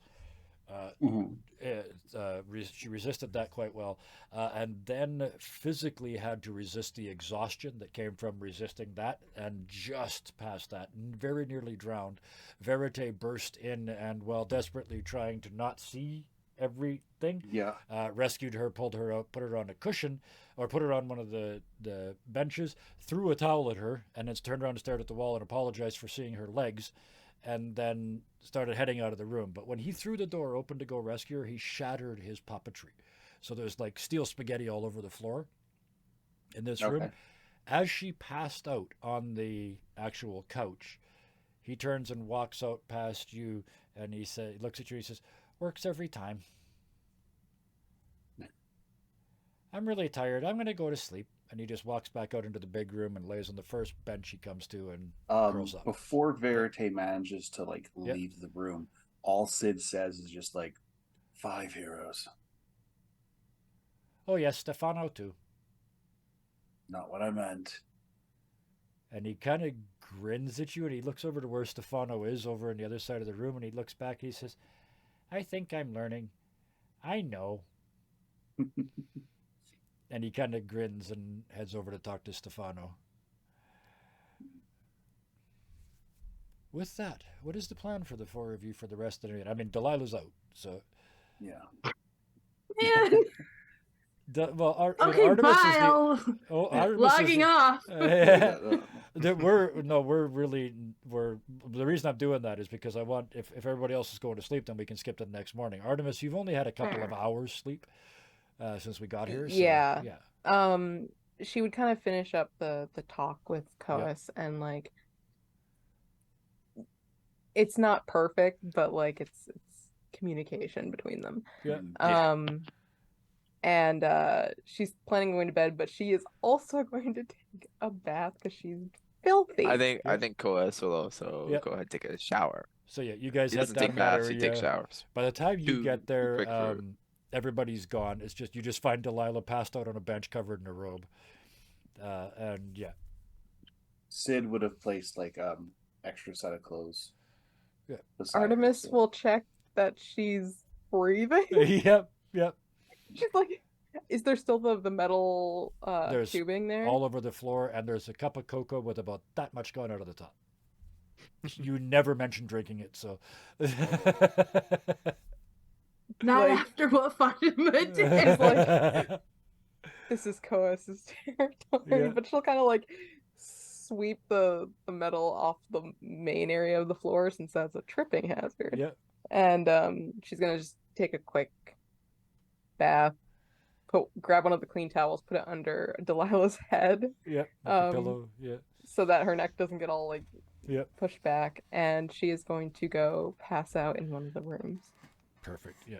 She resisted that quite well, and then physically had to resist the exhaustion that came from resisting that, and just past that, very nearly drowned. Verite burst in, and while desperately trying to not see everything, rescued her, pulled her out, put her on a cushion, or put her on one of the benches, threw a towel at her, and then turned around and stared at the wall and apologized for seeing her legs, and then started heading out of the room. But when he threw the door open to go rescue her, he shattered his puppetry. So there's like steel spaghetti all over the floor in this room. As she passed out on the actual couch, he turns and walks out past you, and he looks at you, he says, "Works every time. I'm really tired. I'm going to go to sleep." And he just walks back out into the big room and lays on the first bench he comes to and curls up. Before Verite manages to leave the room, all Sid says is just 5 heroes. Oh, yes, Stefano too. Not what I meant. And he kind of grins at you and he looks over to where Stefano is over on the other side of the room and he looks back and he says, I think I'm learning. I know. And he kind of grins and heads over to talk to Stefano. With that, what is the plan for the four of you for the rest of the night? I mean, Delilah's out, so. Yeah. Man. Well, Okay, Artemis bye. is the. I'll Oh, Yeah. Artemis logging is off. the, we're the reason I'm doing that is because I want if everybody else is going to sleep, then we can skip to the next morning. Artemis, you've only had a couple of Fair. hours sleep since we got here. So, Yeah. yeah. She would kind of finish up the talk with Koas and like it's not perfect, but like it's communication between them. Yeah. And she's planning on going to bed, but she is also going to take a bath because she's filthy. I think Yeah. Koas will also Yeah. go ahead and take a shower. So yeah, you guys He head doesn't down take that baths, he area. takes showers. By the time you Too get there, quick for- everybody's gone. It's just you just find Delilah passed out on a bench covered in a robe, and yeah, Sid would have placed like extra set of clothes. Yeah. beside her, Artemis so- will check that she's breathing. yep. She's like, is there still the metal There's tubing there? all over the floor, and there's a cup of cocoa with about that much going out of the top. You never mentioned drinking it, so. Not Like- after what Fatima did. It's like- This is Koas's territory, Yeah. but she'll kind of like sweep the metal off the main area of the floor since that's a tripping hazard. Yeah. And she's gonna just take a quick bath, grab one of the clean towels, put it under Delilah's head Yeah. Like a pillow. Yeah. so that her neck doesn't get all like Yep. pushed back, and she is going to go pass out in one of the rooms Perfect. Yeah.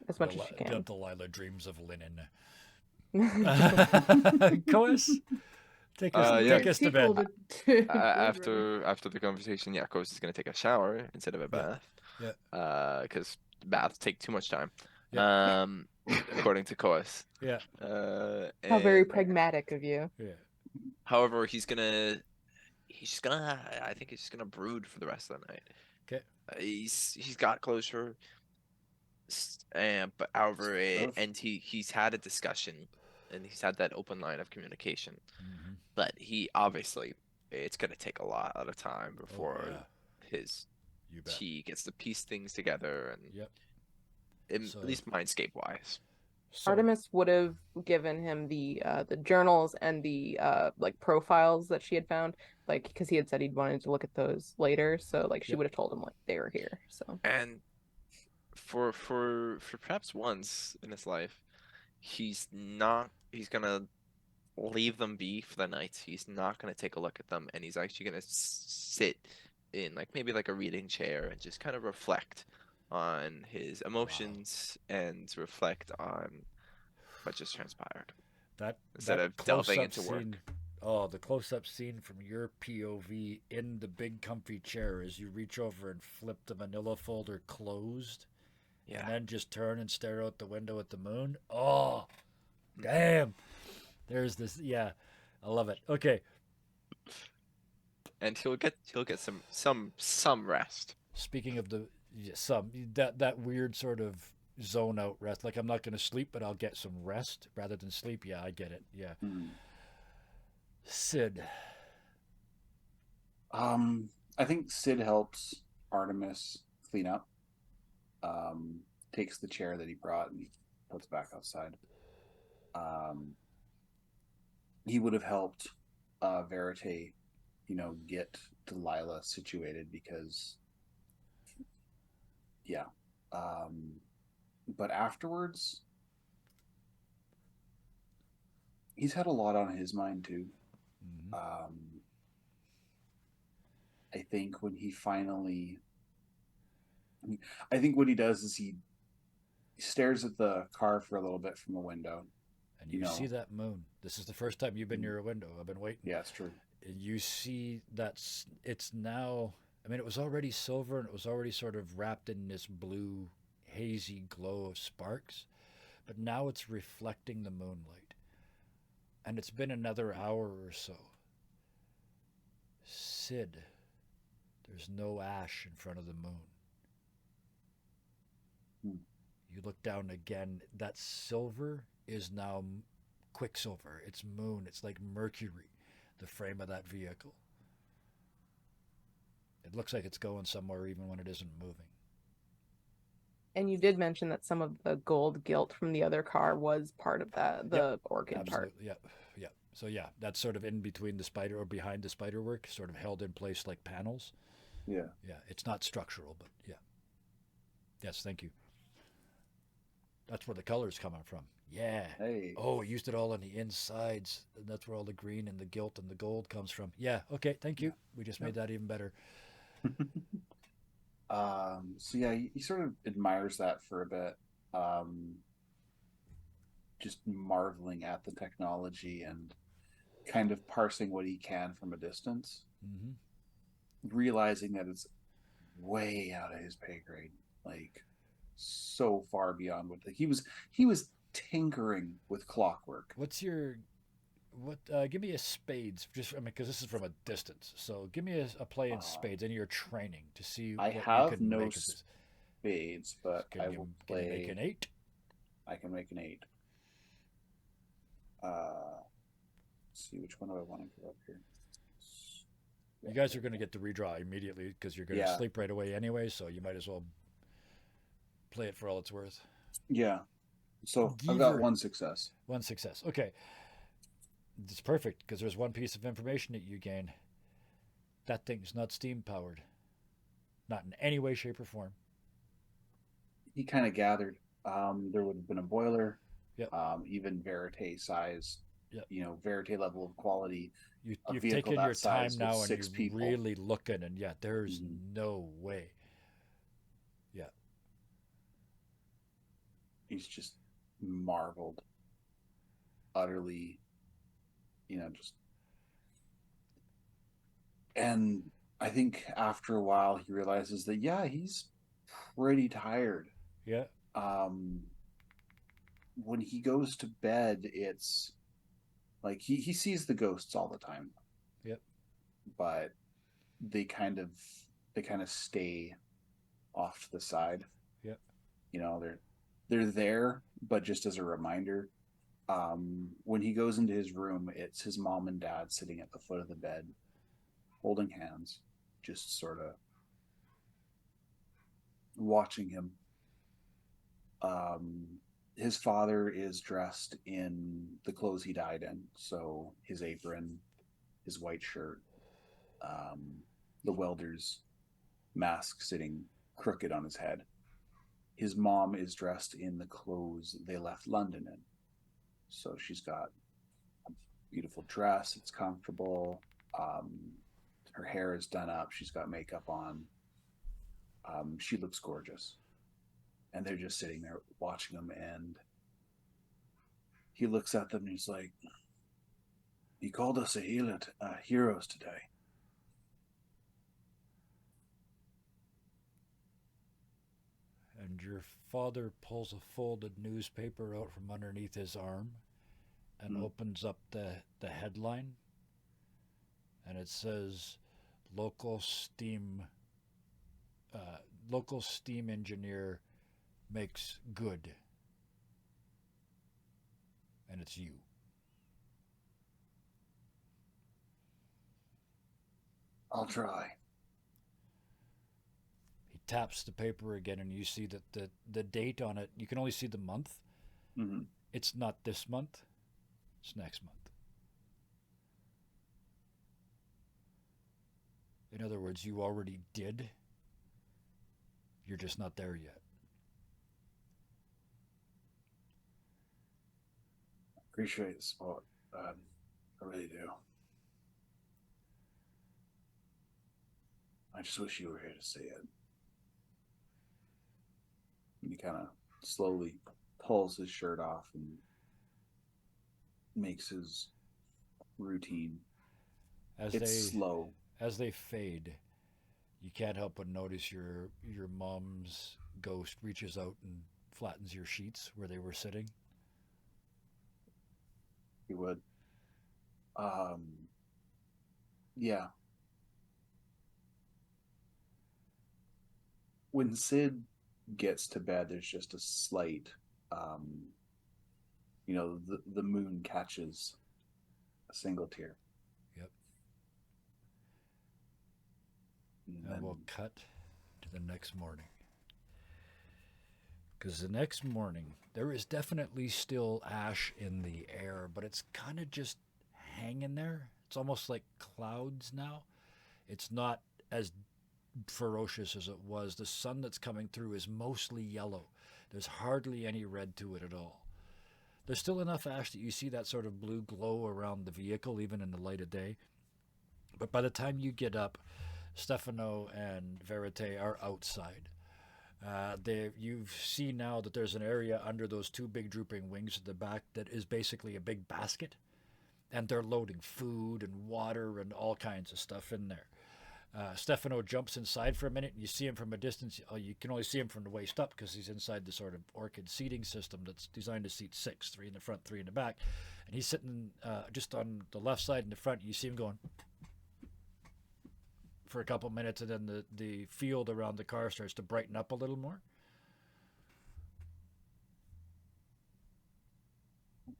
as much as she can. Delilah dreams of linen. Coas, take us, yeah. take us to bed. After the conversation, yeah, Koas is gonna take a shower instead of a bath. Yeah. Because baths take too much time. Yeah. According to Koas. Yeah. How very and- pragmatic of you. Yeah. However, he's just gonna. I think he's just gonna brood for the rest of the night. Okay. He's got closure. But however, Stuff. and he's had a discussion, and he's had that open line of communication. Mhm. But he obviously, it's gonna take a lot of time before Oh, yeah. his You bet. he gets to piece things together, and Yep. at least mindscape wise. So, Artemis would have given him the journals and the like profiles that she had found, like because he had said he'd wanted to look at those later. So like she Yep. would have told him like they were here. So And for perhaps once in his life, he's gonna leave them be for the night. He's not gonna take a look at them, and he's actually gonna sit in like maybe like a reading chair and just kind of reflect on his emotions and reflect on what just transpired. that instead that of delving close-up into work. scene- Oh, the close-up scene from your POV in the big comfy chair as you reach over and flip the manila folder closed, Yeah. and then just turn and stare out the window at the moon. Oh, damn! There's this. Yeah, I love it. Okay, And he'll get some rest. speaking of the that weird sort of zone out rest, like I'm not going to sleep, but I'll get some rest rather than sleep. Yeah, I get it. Yeah, Sid. I think Sid helps Artemis clean up. Takes the chair that he brought and puts it back outside. He would have helped Verite, get Delilah situated because, yeah. But afterwards, he's had a lot on his mind too. Mhm. I think when he finally, I think what he does is he stares at the car for a little bit from the window. And you see that moon. This is the first time you've been near a window. I've been waiting. Yeah, it's true. And you see it's now. I mean, it was already silver and it was already sort of wrapped in this blue, hazy glow of sparks. but now it's reflecting the moonlight. And it's been another hour or so. Sid, there's no ash in front of the moon. Hmm. You look down again, that silver is now quicksilver. It's moon. It's like mercury, the frame of that vehicle. It looks like it's going somewhere even when it isn't moving. And you did mention that some of the gold gilt from the other car was part of that, the orchid part. Absolutely, yeah, yeah. So yeah, that's sort of in between the spider or behind the spider work, sort of held in place like panels. Yeah. Yeah, it's not structural, but yeah. Yes, thank you. That's where the color's coming from. Yeah. Hey. Oh, we used it all on the insides. And that's where all the green and the gilt and the gold comes from. Yeah. Okay. Thank you. We just made that even better. So yeah, he sort of admires that for a bit. Just marveling at the technology and kind of parsing what he can from a distance, Mm-hmm. realizing that it's way out of his pay grade, like so far beyond what he was tinkering with clockwork. What's your what? Give me a spades, just I mean, because this is from a distance. So give me a play in spades and your training to see I what you have can no make of this. spades, but I will Can you make play. an 8? I can make an 8. Let's see, which one do I want to go up here? You guys are going to get to redraw immediately because you're going to sleep right away anyway. So you might as well play it for all it's worth. Yeah. So I've got one success. One success. Okay. It's perfect because there's one piece of information that you gain. That thing's not steam powered. Not in any way, shape, or form. He kind of gathered. There would have been a boiler. Yep. Even verite size. Yep. Verite level of quality. You've taken your time now and you're people. really looking, and yeah, there's no way. Yeah. He's just marveled. Utterly, just. And I think after a while he realizes that, yeah, he's pretty tired. Yeah. When he goes to bed, it's like he sees the ghosts all the time. Yep. But they kind of stay off to the side. Yep. They're there, but just as a reminder. When he goes into his room, it's his mom and dad sitting at the foot of the bed, holding hands, just sort of watching him. His father is dressed in the clothes he died in, so his apron, his white shirt, the welder's mask sitting crooked on his head. His mom is dressed in the clothes they left London in. So she's got a beautiful dress. It's comfortable. Her hair is done up. She's got makeup on. She looks gorgeous. And they're just sitting there watching him. And he looks at them and he's like, "He called us heroes today." And your father pulls a folded newspaper out from underneath his arm and opens up the headline. And it says, local steam engineer makes good. And it's you. I'll try. He taps the paper again, and you see that the date on it, you can only see the month. Mm-hmm. It's not this month. It's next month. In other words, you already did. You're just not there yet. Appreciate the support. I really do. I just wish you were here to see it. And he kind of slowly pulls his shirt off and makes his routine. It's slow. As they fade, you can't help but notice your mom's ghost reaches out and flattens your sheets where they were sitting. He would. Yeah. When Sid gets to bed, there's just a slight, the moon catches a single tear. Yep. And And then, we'll cut to the next morning. Because the next morning, there is definitely still ash in the air, but it's kind of just hanging there. It's almost like clouds now. It's not as ferocious as it was. The sun that's coming through is mostly yellow. There's hardly any red to it at all. There's still enough ash that you see that sort of blue glow around the vehicle, even in the light of day. But by the time you get up, Stefano and Verite are outside. You see now that there's an area under those two big drooping wings at the back that is basically a big basket, and they're loading food and water and all kinds of stuff in there. Stefano jumps inside for a minute, and you see him from a distance. You can only see him from the waist up because he's inside the sort of orchid seating system that's designed to seat 6, 3 in the front, 3 in the back. And he's sitting just on the left side in the front. You see him going for a couple minutes, and then the field around the car starts to brighten up a little more.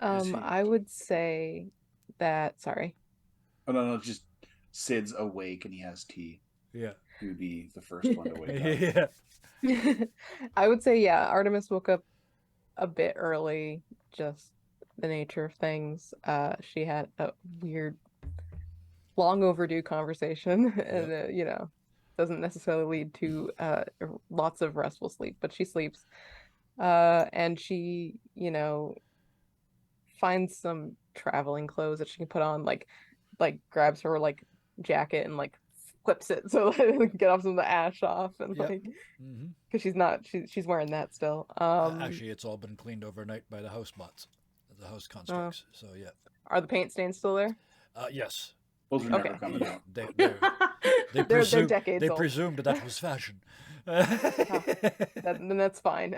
I would say that, sorry. Oh, no, just Sid's awake and he has tea. Yeah. He would be the first one to wake up. Yeah. I would say, yeah, Artemis woke up a bit early, just the nature of things. She had a weird, long overdue conversation, and doesn't necessarily lead to lots of restful sleep, but she sleeps. And she, finds some traveling clothes that she can put on, like grabs her like jacket and like flips it so that get off some of the ash off, and Yep. like Mm-hmm. because she's wearing that still. Actually, it's all been cleaned overnight by the house bots, the house constructs. So yeah. Are the paint stains still there? Yes. Those are never Okay. coming out. They're decades they old. presumed that was fashion. Then that's fine.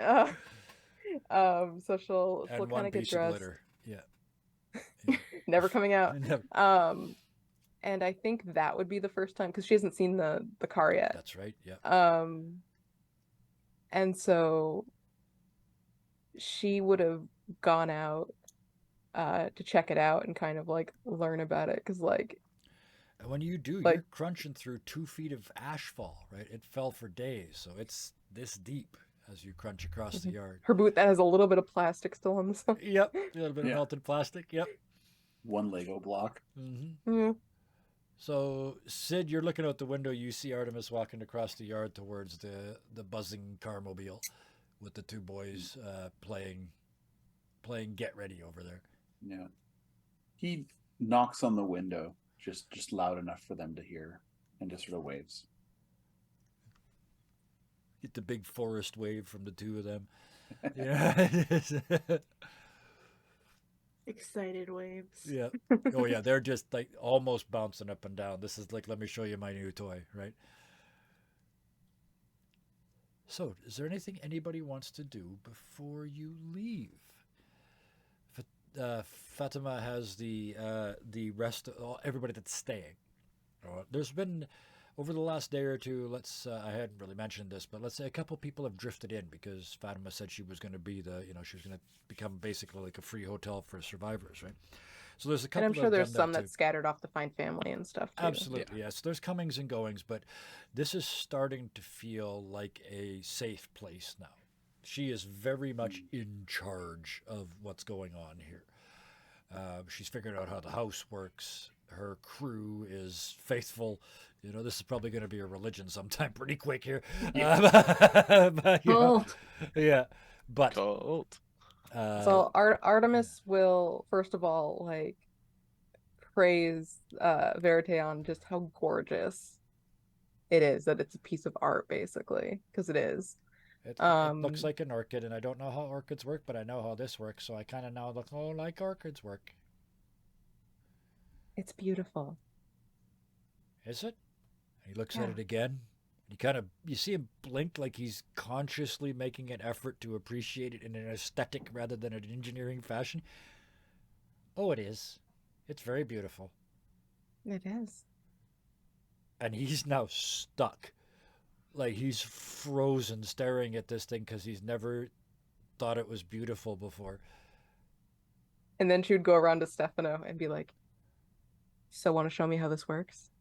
So she'll And kind one of get piece of dressed. glitter. Yeah. Never coming out. Never. And I think that would be the first time because she hasn't seen the car yet. That's right. Yeah. And so she would have gone out to check it out and kind of like learn about it, because like And when you do, like- you're crunching through 2 feet of ashfall, right? It fell for days, so it's this deep as you crunch across the yard. her boot that has a little bit of plastic still on the side. Yep. A little bit of Yeah. melted plastic. Yep. One Lego block. Mm-hmm. Yeah. So, Sid, you're looking out the window. You see Artemis walking across the yard towards the buzzing carmobile with the 2 boys playing Get Ready over there. Yeah. He knocks on the window, just loud enough for them to hear, and just sort of waves. Get the big forest wave from the 2 of them. Yeah. Excited waves. Yeah. Oh, yeah. They're just like almost bouncing up and down. This is like, let me show you my new toy, right? So, is there anything anybody wants to do before you leave? Fatima has the rest of everybody that's staying. There's been over the last day or two. I hadn't really mentioned this, but let's say a couple people have drifted in because Fatima said she was going to be she was going to become basically like a free hotel for survivors, right? So there's a couple. And I'm sure there's some that's scattered off to find family and stuff too. Absolutely, yes. There's comings and goings, but this is starting to feel like a safe place now. She is very much in charge of what's going on here. She's figured out how the house works. Her crew is faithful. This is probably going to be a religion sometime pretty quick here. Cult. Yeah, but Cult. So Artemis will first of all like praise Verite on just how gorgeous it is, that it's a piece of art basically, because it is. It looks like an orchid, and I don't know how orchids work, but I know how this works, so I kind of now look like orchids work. It's beautiful. Is it? He looks at it again. You see him blink like he's consciously making an effort to appreciate it in an aesthetic rather than an engineering fashion. Oh, it is. It's very beautiful. It is. And he's now stuck. Like he's frozen staring at this thing because he's never thought it was beautiful before. And then she would go around to Stefano and be like, "So, want to show me how this works?"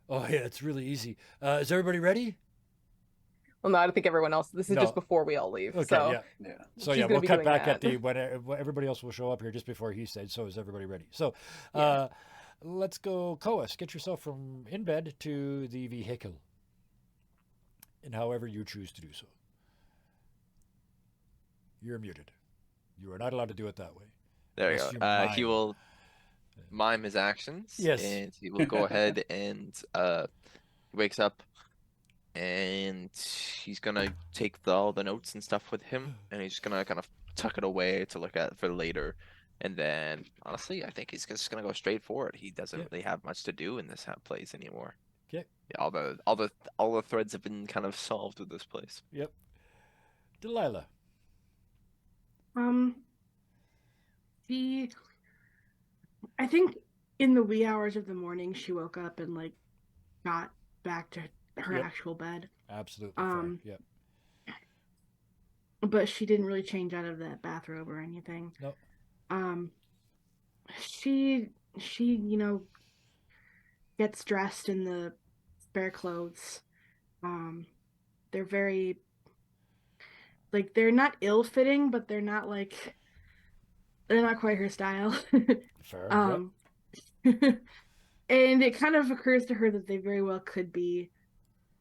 Oh, yeah, it's really easy. Is everybody ready? Well, no, I don't think everyone else. This is No. just before we all leave. Okay, so yeah. Yeah. So she's yeah, gonna we'll be cut doing back that. at the when everybody else will show up here just before he said. So is everybody ready? So, Yeah. let's go, Coas. Get yourself from in bed to the vehicle, in however you choose to do so. You're muted. You are not allowed to do it that way. There Unless you you go. He mime. will mime his actions. Yes. And he will go ahead and he wakes up and he's gonna take all the notes and stuff with him, and he's just gonna kind of tuck it away to look at for later. And then, honestly, I think he's just gonna go straight for it. He doesn't Yeah. really have much to do in this place anymore. Okay. Yeah, all the threads have been kind of solved with this place. Yep. Delilah. She, I think in the wee hours of the morning, she woke up and like got back to her Yep. actual bed. Absolutely fair. Yep. But she didn't really change out of that bathrobe or anything. Nope. She gets dressed in the spare clothes. They're very like they're not ill-fitting, but they're not quite her style. Fair. um and it kind of occurs to her that they very well could be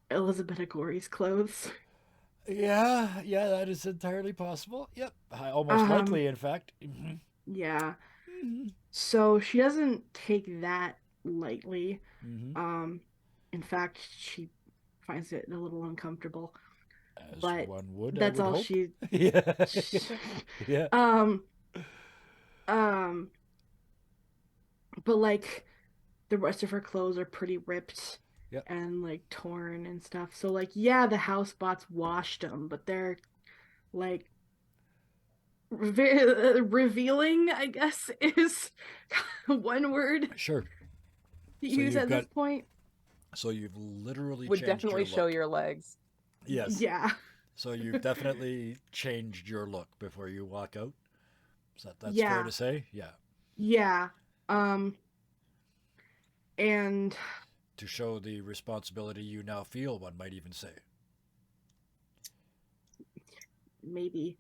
Elizabeth Gore's clothes. Yeah, that is entirely possible. Yep, almost likely, in fact. Mm-hmm. Yeah. Mm-hmm. So she doesn't take that lightly. Mm-hmm. In fact, she finds it a little uncomfortable. As but one would, that's I would all hope. she. Yeah. Yeah. But like the rest of her clothes are pretty ripped. Yep. And like torn and stuff. So like yeah, the housebots washed them, but they're like revealing, I guess, is one word Sure. to use at this point. So you've literally Would changed definitely your show look. your legs. Yes. Yeah. So you've definitely changed your look before you walk out. That's Yeah. fair to say? Yeah. Yeah. And to show the responsibility you now feel, one might even say. Maybe.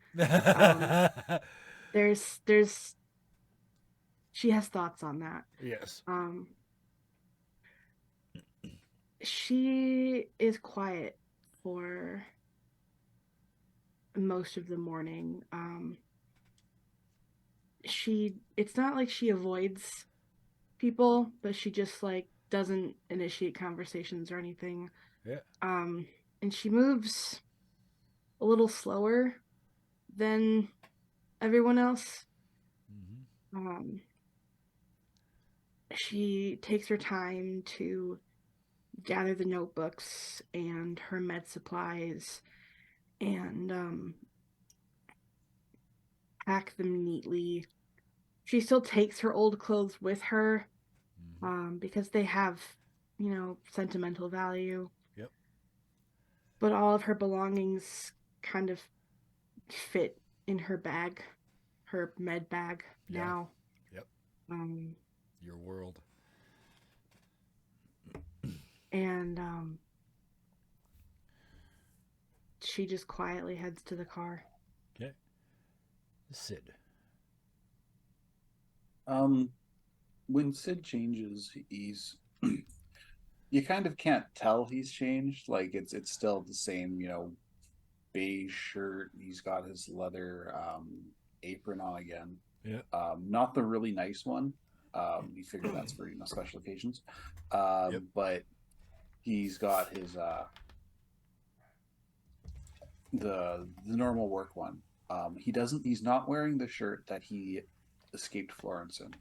There's she has thoughts on that. Yes. She is quiet for most of the morning. It's not like she avoids people, but she just like doesn't initiate conversations or anything. Yeah. And she moves a little slower than everyone else. Mm-hmm. She takes her time to gather the notebooks and her med supplies and pack them neatly. She still takes her old clothes with her because they have, sentimental value. Yep. But all of her belongings kind of fit in her bag, her med bag now. Yep. Your world. And she just quietly heads to the car. Okay. Sid. When Sid changes, he's you kind of can't tell he's changed. Like it's still the same, beige shirt. He's got his leather apron on again. Yeah. Not the really nice one. You figure that's for special occasions. Yep. But he's got his the normal work one. He's not wearing the shirt that he escaped Florence in.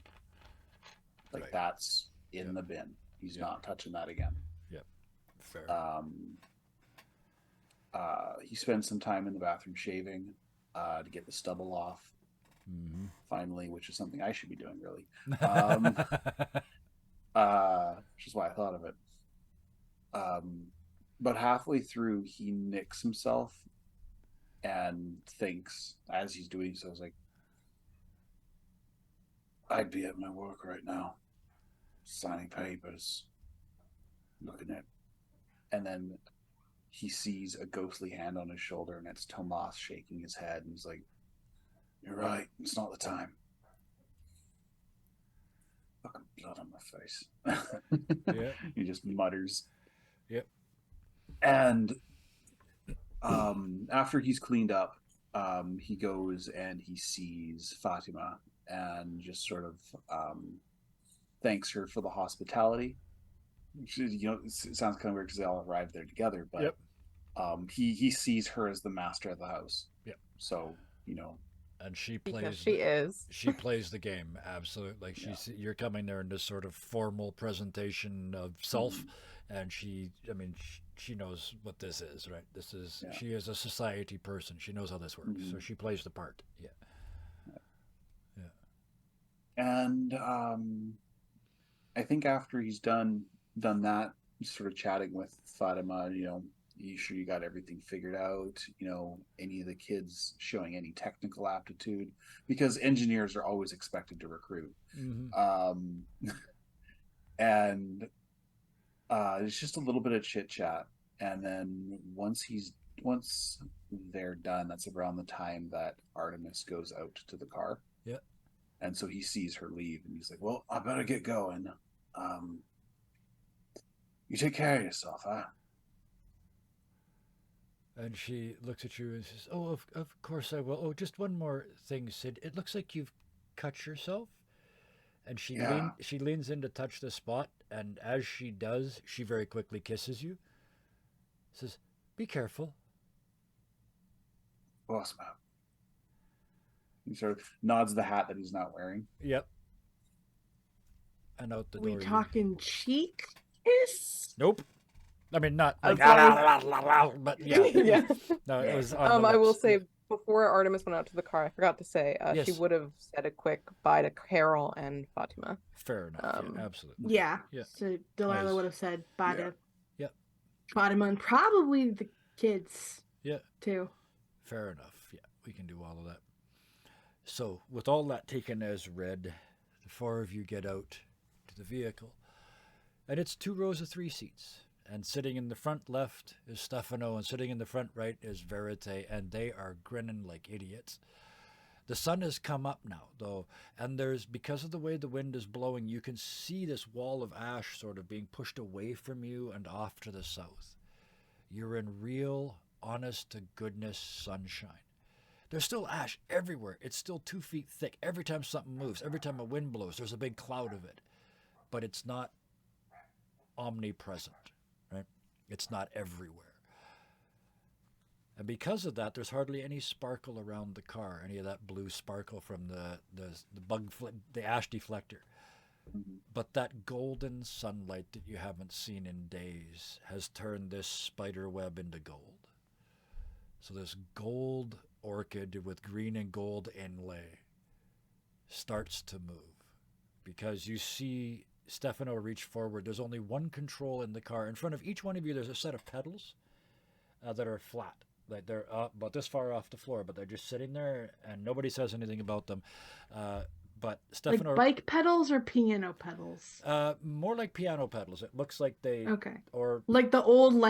Like Right. that's in the bin. He's not touching that again. Yep. Fair. He spends some time in the bathroom shaving to get the stubble off. Mm-hmm. finally, which is something I should be doing, really. Which is why I thought of it. But halfway through, he nicks himself and thinks, as he's doing so, like, I'd be at my work right now, signing papers, looking at, and then he sees a ghostly hand on his shoulder, and it's Tomas shaking his head, and he's like, "You're right. It's not the time." Fucking blood on my face. Yeah. He just mutters. Yep. And after he's cleaned up, he goes and he sees Fatima and just sort of thanks her for the hospitality. It sounds kind of weird because they all arrived there together, but Yep. He sees her as the master of the house. Yep. So and she Because plays. she is. She plays the game absolutely. Like you're coming there in this sort of formal presentation of self, and she knows what this is, right? This is she is a society person. She knows how this works, so she plays the part. Yeah. And I think after he's done that, he's sort of chatting with Fatima. You sure you got everything figured out? Any of the kids showing any technical aptitude? Because engineers are always expected to recruit. Mm-hmm. And it's just a little bit of chit chat, and then once they're done, that's around the time that Artemis goes out to the car. Yeah. And so he sees her leave, and he's like, "Well, I better get going. You take care of yourself, huh?" And she looks at you and says, "Oh, of course I will. Oh, just one more thing, Sid. It looks like you've cut yourself." And she leans in to touch the spot, and as she does, she very quickly kisses you. Says, "Be careful." Boss man. He sort of nods the hat that he's not wearing. Yep. And out the door. We talking cheek kiss? Nope. I mean, not like, but yeah. Yeah. No, it was. I will say, before Artemis went out to the car, I forgot to say Yes. she would have said a quick bye to Carol and Fatima. Fair enough. Yeah, absolutely. Yeah. Yeah. So Delilah would have said bye to Yep. Fatima and probably the kids. Yeah. Too. Fair enough. Yeah, we can do all of that. So, with all that taken as read, the four of you get out to the vehicle, and it's 2 rows of 3 seats. And sitting in the front left is Stefano, and sitting in the front right is Verite, and they are grinning like idiots. The sun has come up now, though, and because of the way the wind is blowing, you can see this wall of ash sort of being pushed away from you and off to the south. You're in real, honest-to-goodness sunshine. There's still ash everywhere. It's still 2 feet thick. Every time something moves, every time a wind blows, there's a big cloud of it. But it's not omnipresent. Right? It's not everywhere. And because of that, there's hardly any sparkle around the car, any of that blue sparkle from the ash deflector. Mm-hmm. But that golden sunlight that you haven't seen in days has turned this spider web into gold. So this gold orchid with green and gold inlay starts to move, because you see Stefano reach forward. There's only one control in the car. In front of each one of you, there's a set of pedals that are flat. Like they're about this far off the floor, but they're just sitting there, and nobody says anything about them. But Stefano, like bike pedals or piano pedals? More like piano pedals. It looks like they or like the old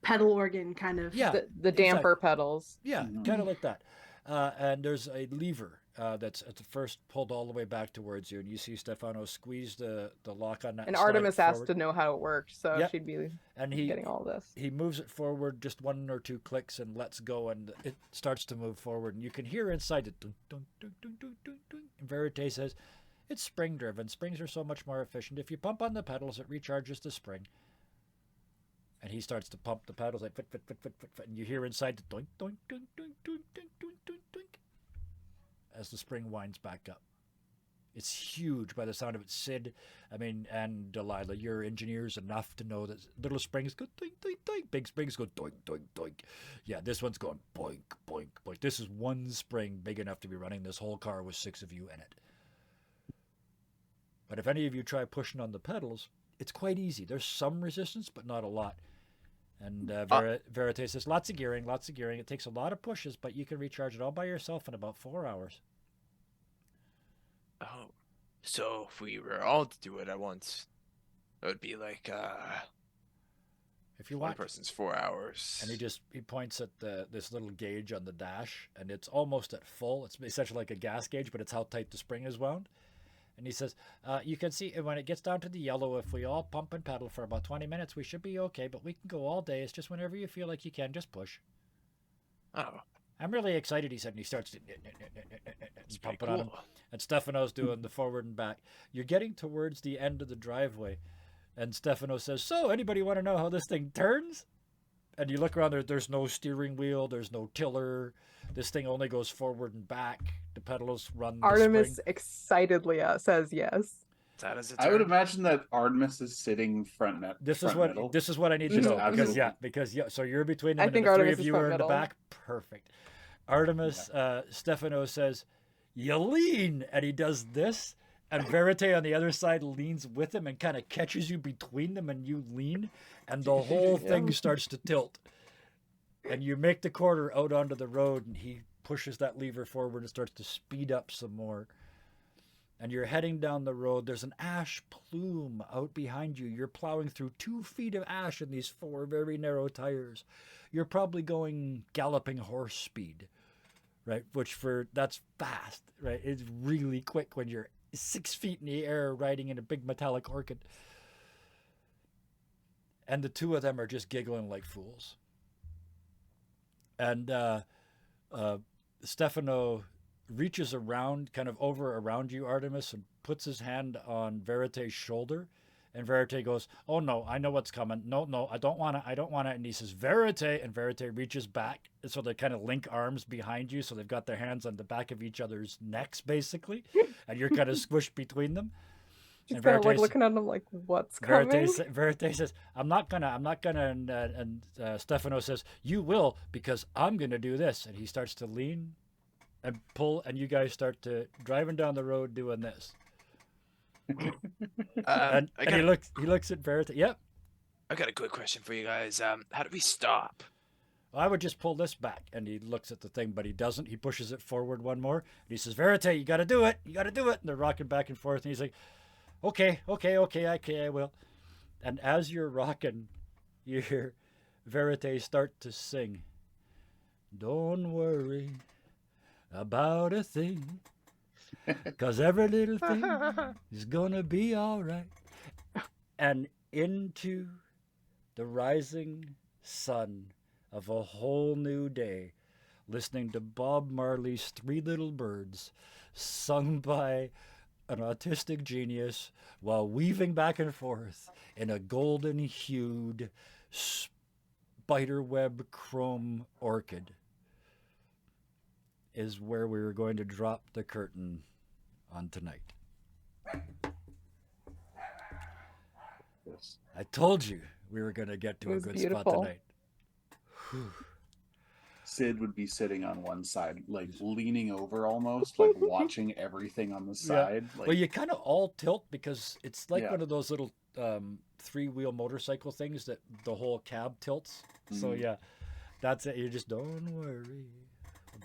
pedal organ kind of. Yeah, the damper pedals. Yeah, kind of like that. And there's a lever that's at the first pulled all the way back towards you, and you see Stefano squeeze the lock on that. And Artemis asked to know how it worked, so she'd be getting all this. He moves it forward just 1 or 2 clicks and lets go, and it starts to move forward. And you can hear inside it, dun, dun, dun, dun, dun, dun, dun. And Verite says, "It's spring driven. Springs are so much more efficient. If you pump on the pedals, it recharges the spring." And he starts to pump the pedals like fit, and you hear inside the doink, doink, doink, doink, doink, doink, doink, doink, doink, as the spring winds back up. It's huge by the sound of it. Sid, I mean, and Delilah, you're engineers enough to know that little springs go doink, doink, doink. Big springs go doink, doink, doink. Yeah, this one's going boink, boink, boink. This is one spring big enough to be running this whole car with 6 of you in it. But if any of you try pushing on the pedals, it's quite easy. There's some resistance, but not a lot. And Verite says, lots of gearing, lots of gearing. It takes a lot of pushes, but you can recharge it all by yourself in about 4 hours. Oh, so if we were all to do it at once, it would be like If you one want. person's 4 hours. And he points at this little gauge on the dash, and it's almost at full. It's essentially like a gas gauge, but it's how tight the spring is wound. And he says, you can see when it gets down to the yellow, if we all pump and pedal for about 20 minutes, we should be okay, but we can go all day. It's just whenever you feel like you can, just push. Oh, I'm really excited, he said, and he starts to it's pump pretty it on him. cool. And Stefano's doing the forward and back. You're getting towards the end of the driveway, and Stefano says, so anybody want to know how this thing turns? And you look around there, there's no steering wheel, there's no tiller. This thing only goes forward and back. The pedals run the Artemis spring. excitedly says yes. How does it I would turn? imagine that Artemis is sitting front net. This front is what middle. this is what I need to Just know absolutely. because so you're between them I and think the three Artemis of is you front are in the middle. back. Perfect. Artemis, Stefano says, you lean, and he does this, and Verite on the other side leans with him and kind of catches you between them, and you lean, and the whole thing starts to tilt. And you make the quarter out onto the road, and he pushes that lever forward and starts to speed up some more. And you're heading down the road. There's an ash plume out behind you. You're plowing through 2 feet of ash in these 4 very narrow tires. You're probably going galloping horse speed, right? That's fast, right? It's really quick when you're 6 feet in the air riding in a big metallic orchid. And the 2 of them are just giggling like fools. And Stefano reaches around, kind of over around you, Artemis, and puts his hand on Verite's shoulder. And Verite goes, oh no, I know what's coming. No, I don't want it. And he says, Verite, and Verite reaches back. So they kind of link arms behind you. So they've got their hands on the back of each other's necks, basically. And you're kind of squished between them. She's kind of like looking at him like, what's coming? Verite says, I'm not gonna, and Stefano says, you will, because I'm gonna do this. And he starts to lean and pull, and you guys start to driving down the road doing this. And he looks at Verite. Yep. I got a quick question for you guys. How do we stop? I would just pull this back. And he looks at the thing, but he doesn't. He pushes it forward one more. And he says, Verite, you got to do it. You got to do it. And they're rocking back and forth. And he's like, okay, I will. And as you're rocking, you hear Verite start to sing. Don't worry about a thing, 'cause every little thing is gonna be all right. And into the rising sun of a whole new day, listening to Bob Marley's 3 Little Birds, sung by an autistic genius while weaving back and forth in a golden-hued spiderweb chrome orchid, is where we were going to drop the curtain on tonight. Yes. I told you we were going to get to It a was good beautiful. spot tonight. Whew. Sid would be sitting on one side, like leaning over almost, like watching everything on the side. Like, Well, you kind of all tilt because it's like Yeah. one of those little 3-wheel motorcycle things that the whole cab tilts. So Mhm. yeah, that's it. You just don't worry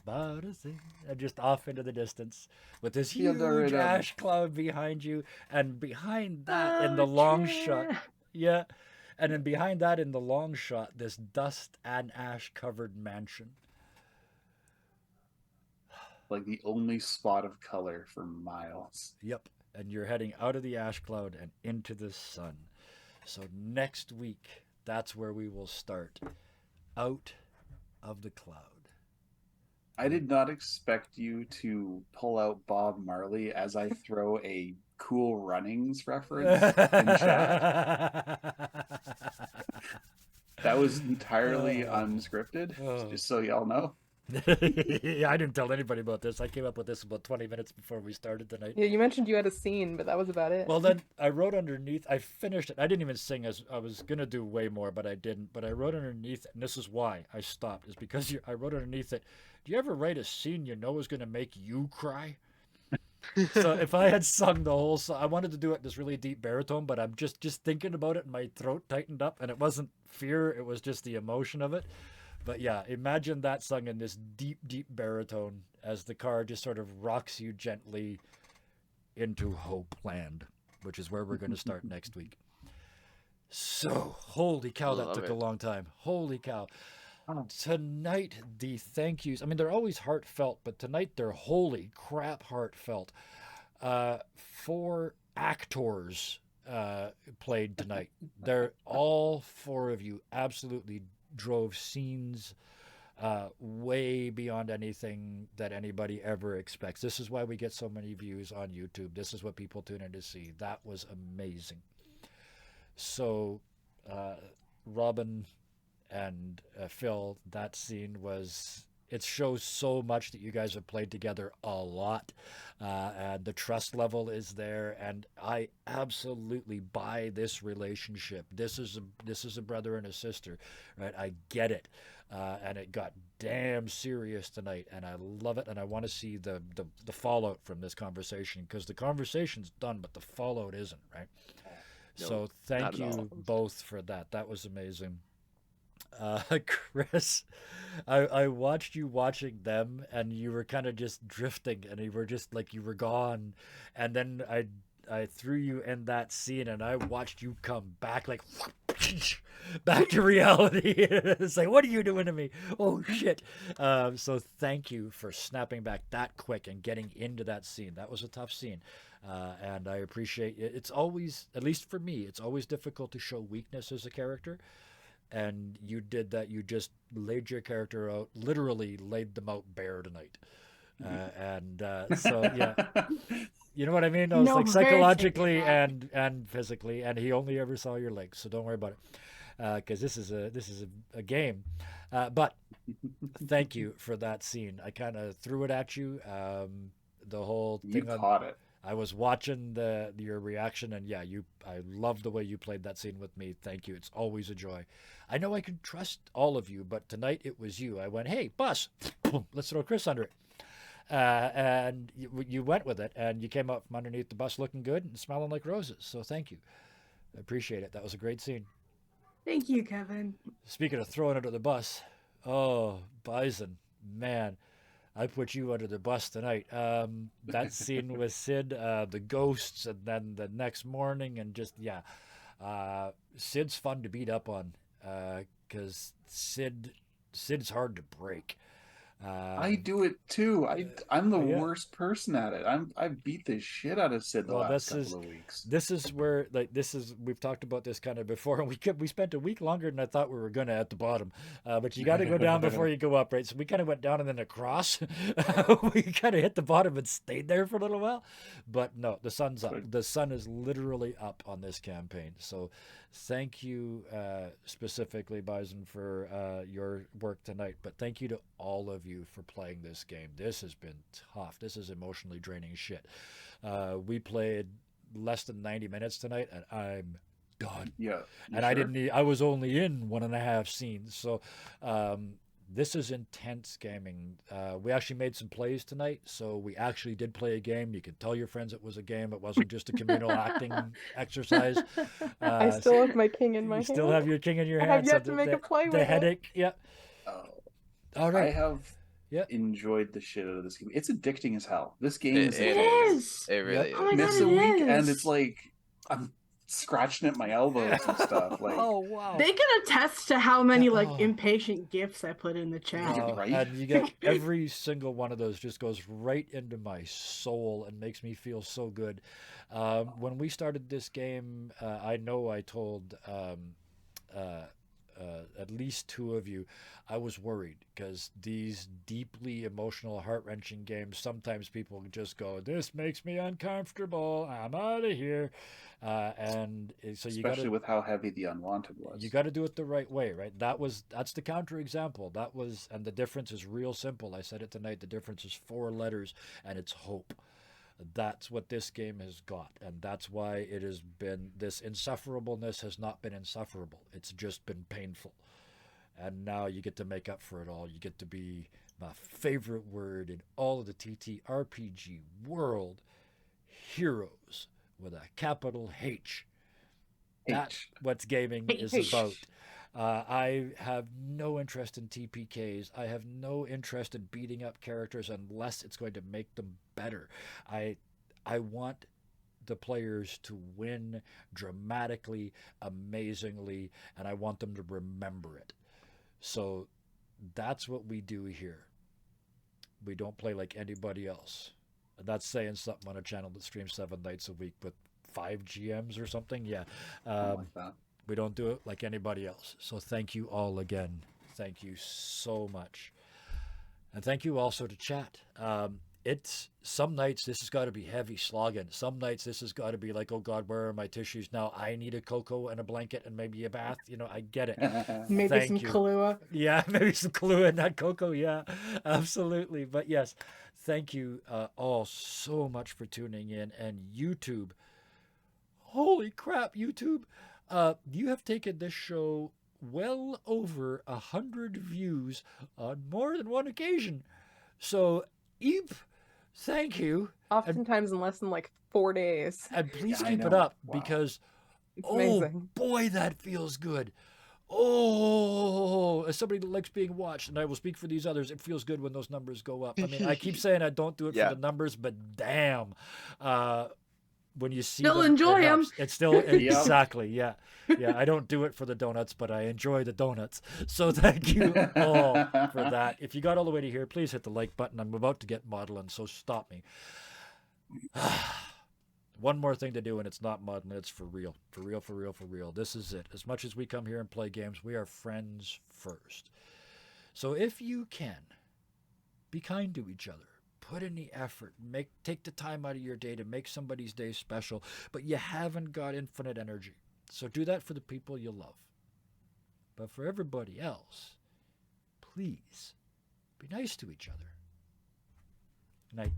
about a thing, and just off into the distance with this Yeah, huge they're, ash cloud behind you, and behind that in the long shot, yeah, and then behind that in the long shot, this dust and ash covered mansion. like the only spot of color for miles. Yep. And you're heading out of the ash cloud and into the sun. So next week, that's where we will start. Out of the cloud. I did not expect you to pull out Bob Marley as I throw a Cool Runnings reference in chat. That was entirely unscripted, Oh. just so y'all know. Yeah, I didn't tell anybody about this. I came up with this about 20 minutes before we started tonight. Yeah, you mentioned you had a scene, but that was about it. Well, then I wrote underneath. I finished it. I didn't even sing as I was gonna do way more, but I didn't. But I wrote underneath, and this is why I stopped. Is because I wrote underneath it. Do you ever write a scene you know is gonna make you cry? So if I had sung the whole song, I wanted to do it this really deep baritone, but I'm just thinking about it, and my throat tightened up, and it wasn't fear; it was just the emotion of it. But yeah, imagine that sung in this deep, deep baritone as the car just sort of rocks you gently into Hope Land, which is where we're going to start next week. So, holy cow, that Love took a it. long time. Holy cow. Oh. Tonight, the thank yous, I mean, they're always heartfelt, but tonight they're holy crap heartfelt. 4 actors played tonight. They're all 4 of you absolutely drove scenes way beyond anything that anybody ever expects. This is why we get so many views on YouTube. This is what people tune in to see. That was amazing. So, Robin and Phil, that scene was. It shows so much that you guys have played together a lot, and the trust level is there. And I absolutely buy this relationship. This is a brother and a sister, right? I get it, and it got damn serious tonight, and I love it. And I want to see the fallout from this conversation, because the conversation's done, but the fallout isn't, right? No, So thank not at all. you both for that. That was amazing. Chris, I watched you watching them, and you were kind of just drifting, and you were just like you were gone, and then I threw you in that scene, and I watched you come back like back to reality. It's like, what are you doing to me? Oh shit! So thank you for snapping back that quick and getting into that scene. That was a tough scene. And I appreciate it. It's always, at least for me, it's always difficult to show weakness as a character, and you did that. You just laid your character out, literally laid them out bare tonight. So yeah, you know what I mean. I was No, like very psychologically taken and physically, and he only ever saw your legs, so don't worry about it, because this is a game. But thank you for that scene. I kind of threw it at you. The whole You thing on. caught it. I was watching your reaction, and yeah, I love the way you played that scene with me. Thank you. It's always a joy. I know I can trust all of you, but tonight it was you. I went, hey, bus, let's throw Chris under it. And you went with it, and you came up from underneath the bus looking good and smelling like roses. So thank you. I appreciate it. That was a great scene. Thank you, Kevin. Speaking of throwing under the bus, oh, Bison, man. I put you under the bus tonight. That scene with Sid, the ghosts, and then the next morning, and just yeah, Sid's fun to beat up on, because Sid's hard to break. I do it too. I'm the yeah. worst person at it. I beat the shit out of Sid the Well, last couple of weeks. this is where we've talked about this kind of before, and we spent a week longer than I thought we were gonna at the bottom, but you got to go down before you go up, right? So we kind of went down and then across. We kind of hit the bottom and stayed there for a little while, but no, the sun's up. The sun is literally up on this campaign. So thank you specifically, Bison, for your work tonight, but thank you to all of you for playing this game. This has been tough. This is emotionally draining shit. We played less than 90 minutes tonight, and I'm done. Yeah. And I was only in 1.5 scenes. So this is intense gaming. We actually made some plays tonight, so we actually did play a game. You could tell your friends it was a game. It wasn't just a communal acting exercise. I still have my king in my You hand. still have your king in your I hand. have yet to make a play with the it. headache. Yeah. All right. I have Yeah. enjoyed the shit out of this game. It's addicting as hell. This game It is It addicting. is. It really Yep. Oh my is. God, Miss a it week and is. it's like I'm scratching at my elbows and stuff. Like, Oh wow. They can attest to how many like Oh. impatient gifts I put in the chat. Wow. Right? And you get every single one of those just goes right into my soul and makes me feel so good. When we started this game, I know I told at least two of you, I was worried because these deeply emotional, heart-wrenching games, sometimes people just go, "This makes me uncomfortable. I'm out of here," and so you got Especially with how heavy the Unwanted was. you got to do it the right way, right? That's the counter example. That was, and the difference is real simple. I said it tonight. The difference is 4 letters, and it's hope. That's what this game has got, and that's why it has been, this insufferableness has not been insufferable. It's just been painful, and now you get to make up for it all. You get to be my favorite word in all of the TTRPG world, heroes with a capital H. That's what gaming is about. I have no interest in TPKs. I have no interest in beating up characters unless it's going to make them better. I want the players to win dramatically, amazingly, and I want them to remember it. So that's what we do here. We don't play like anybody else. That's saying something on a channel that streams 7 nights a week with 5 GMs or something. Yeah. Like that. We don't do it like anybody else. So thank you all again. Thank you so much. And thank you also to chat. It's some nights this has got to be heavy slogging. Some nights this has got to be like, oh God, where are my tissues now? I need a cocoa and a blanket and maybe a bath. You know, I get it. Maybe Thank some you. Kahlua. Yeah, maybe some Kahlua and not cocoa. Yeah, absolutely. But yes, thank you all so much for tuning in. And YouTube, holy crap, YouTube. You have taken this show well over 100 views on more than one occasion. So, Eep, thank you. Oftentimes in less than like 4 days. And please Yeah, I keep it know. up Wow. because, It's oh amazing. boy, that feels good. Oh, as somebody that likes being watched, and I will speak for these others, it feels good when those numbers go up. I mean, I keep saying I don't do it Yeah. for the numbers, but damn. When you see Still them, enjoy it 'em. helps. It's still exactly, yeah. I don't do it for the donuts, but I enjoy the donuts. So thank you all for that. If you got all the way to here, please hit the like button. I'm about to get maudlin, so stop me. One more thing to do, and it's not maudlin. It's for real, for real, for real, for real. This is it. As much as we come here and play games, we are friends first. So if you can, be kind to each other. Put in the effort. Take the time out of your day to make somebody's day special, but you haven't got infinite energy. So do that for the people you love. But for everybody else, please be nice to each other. Good night.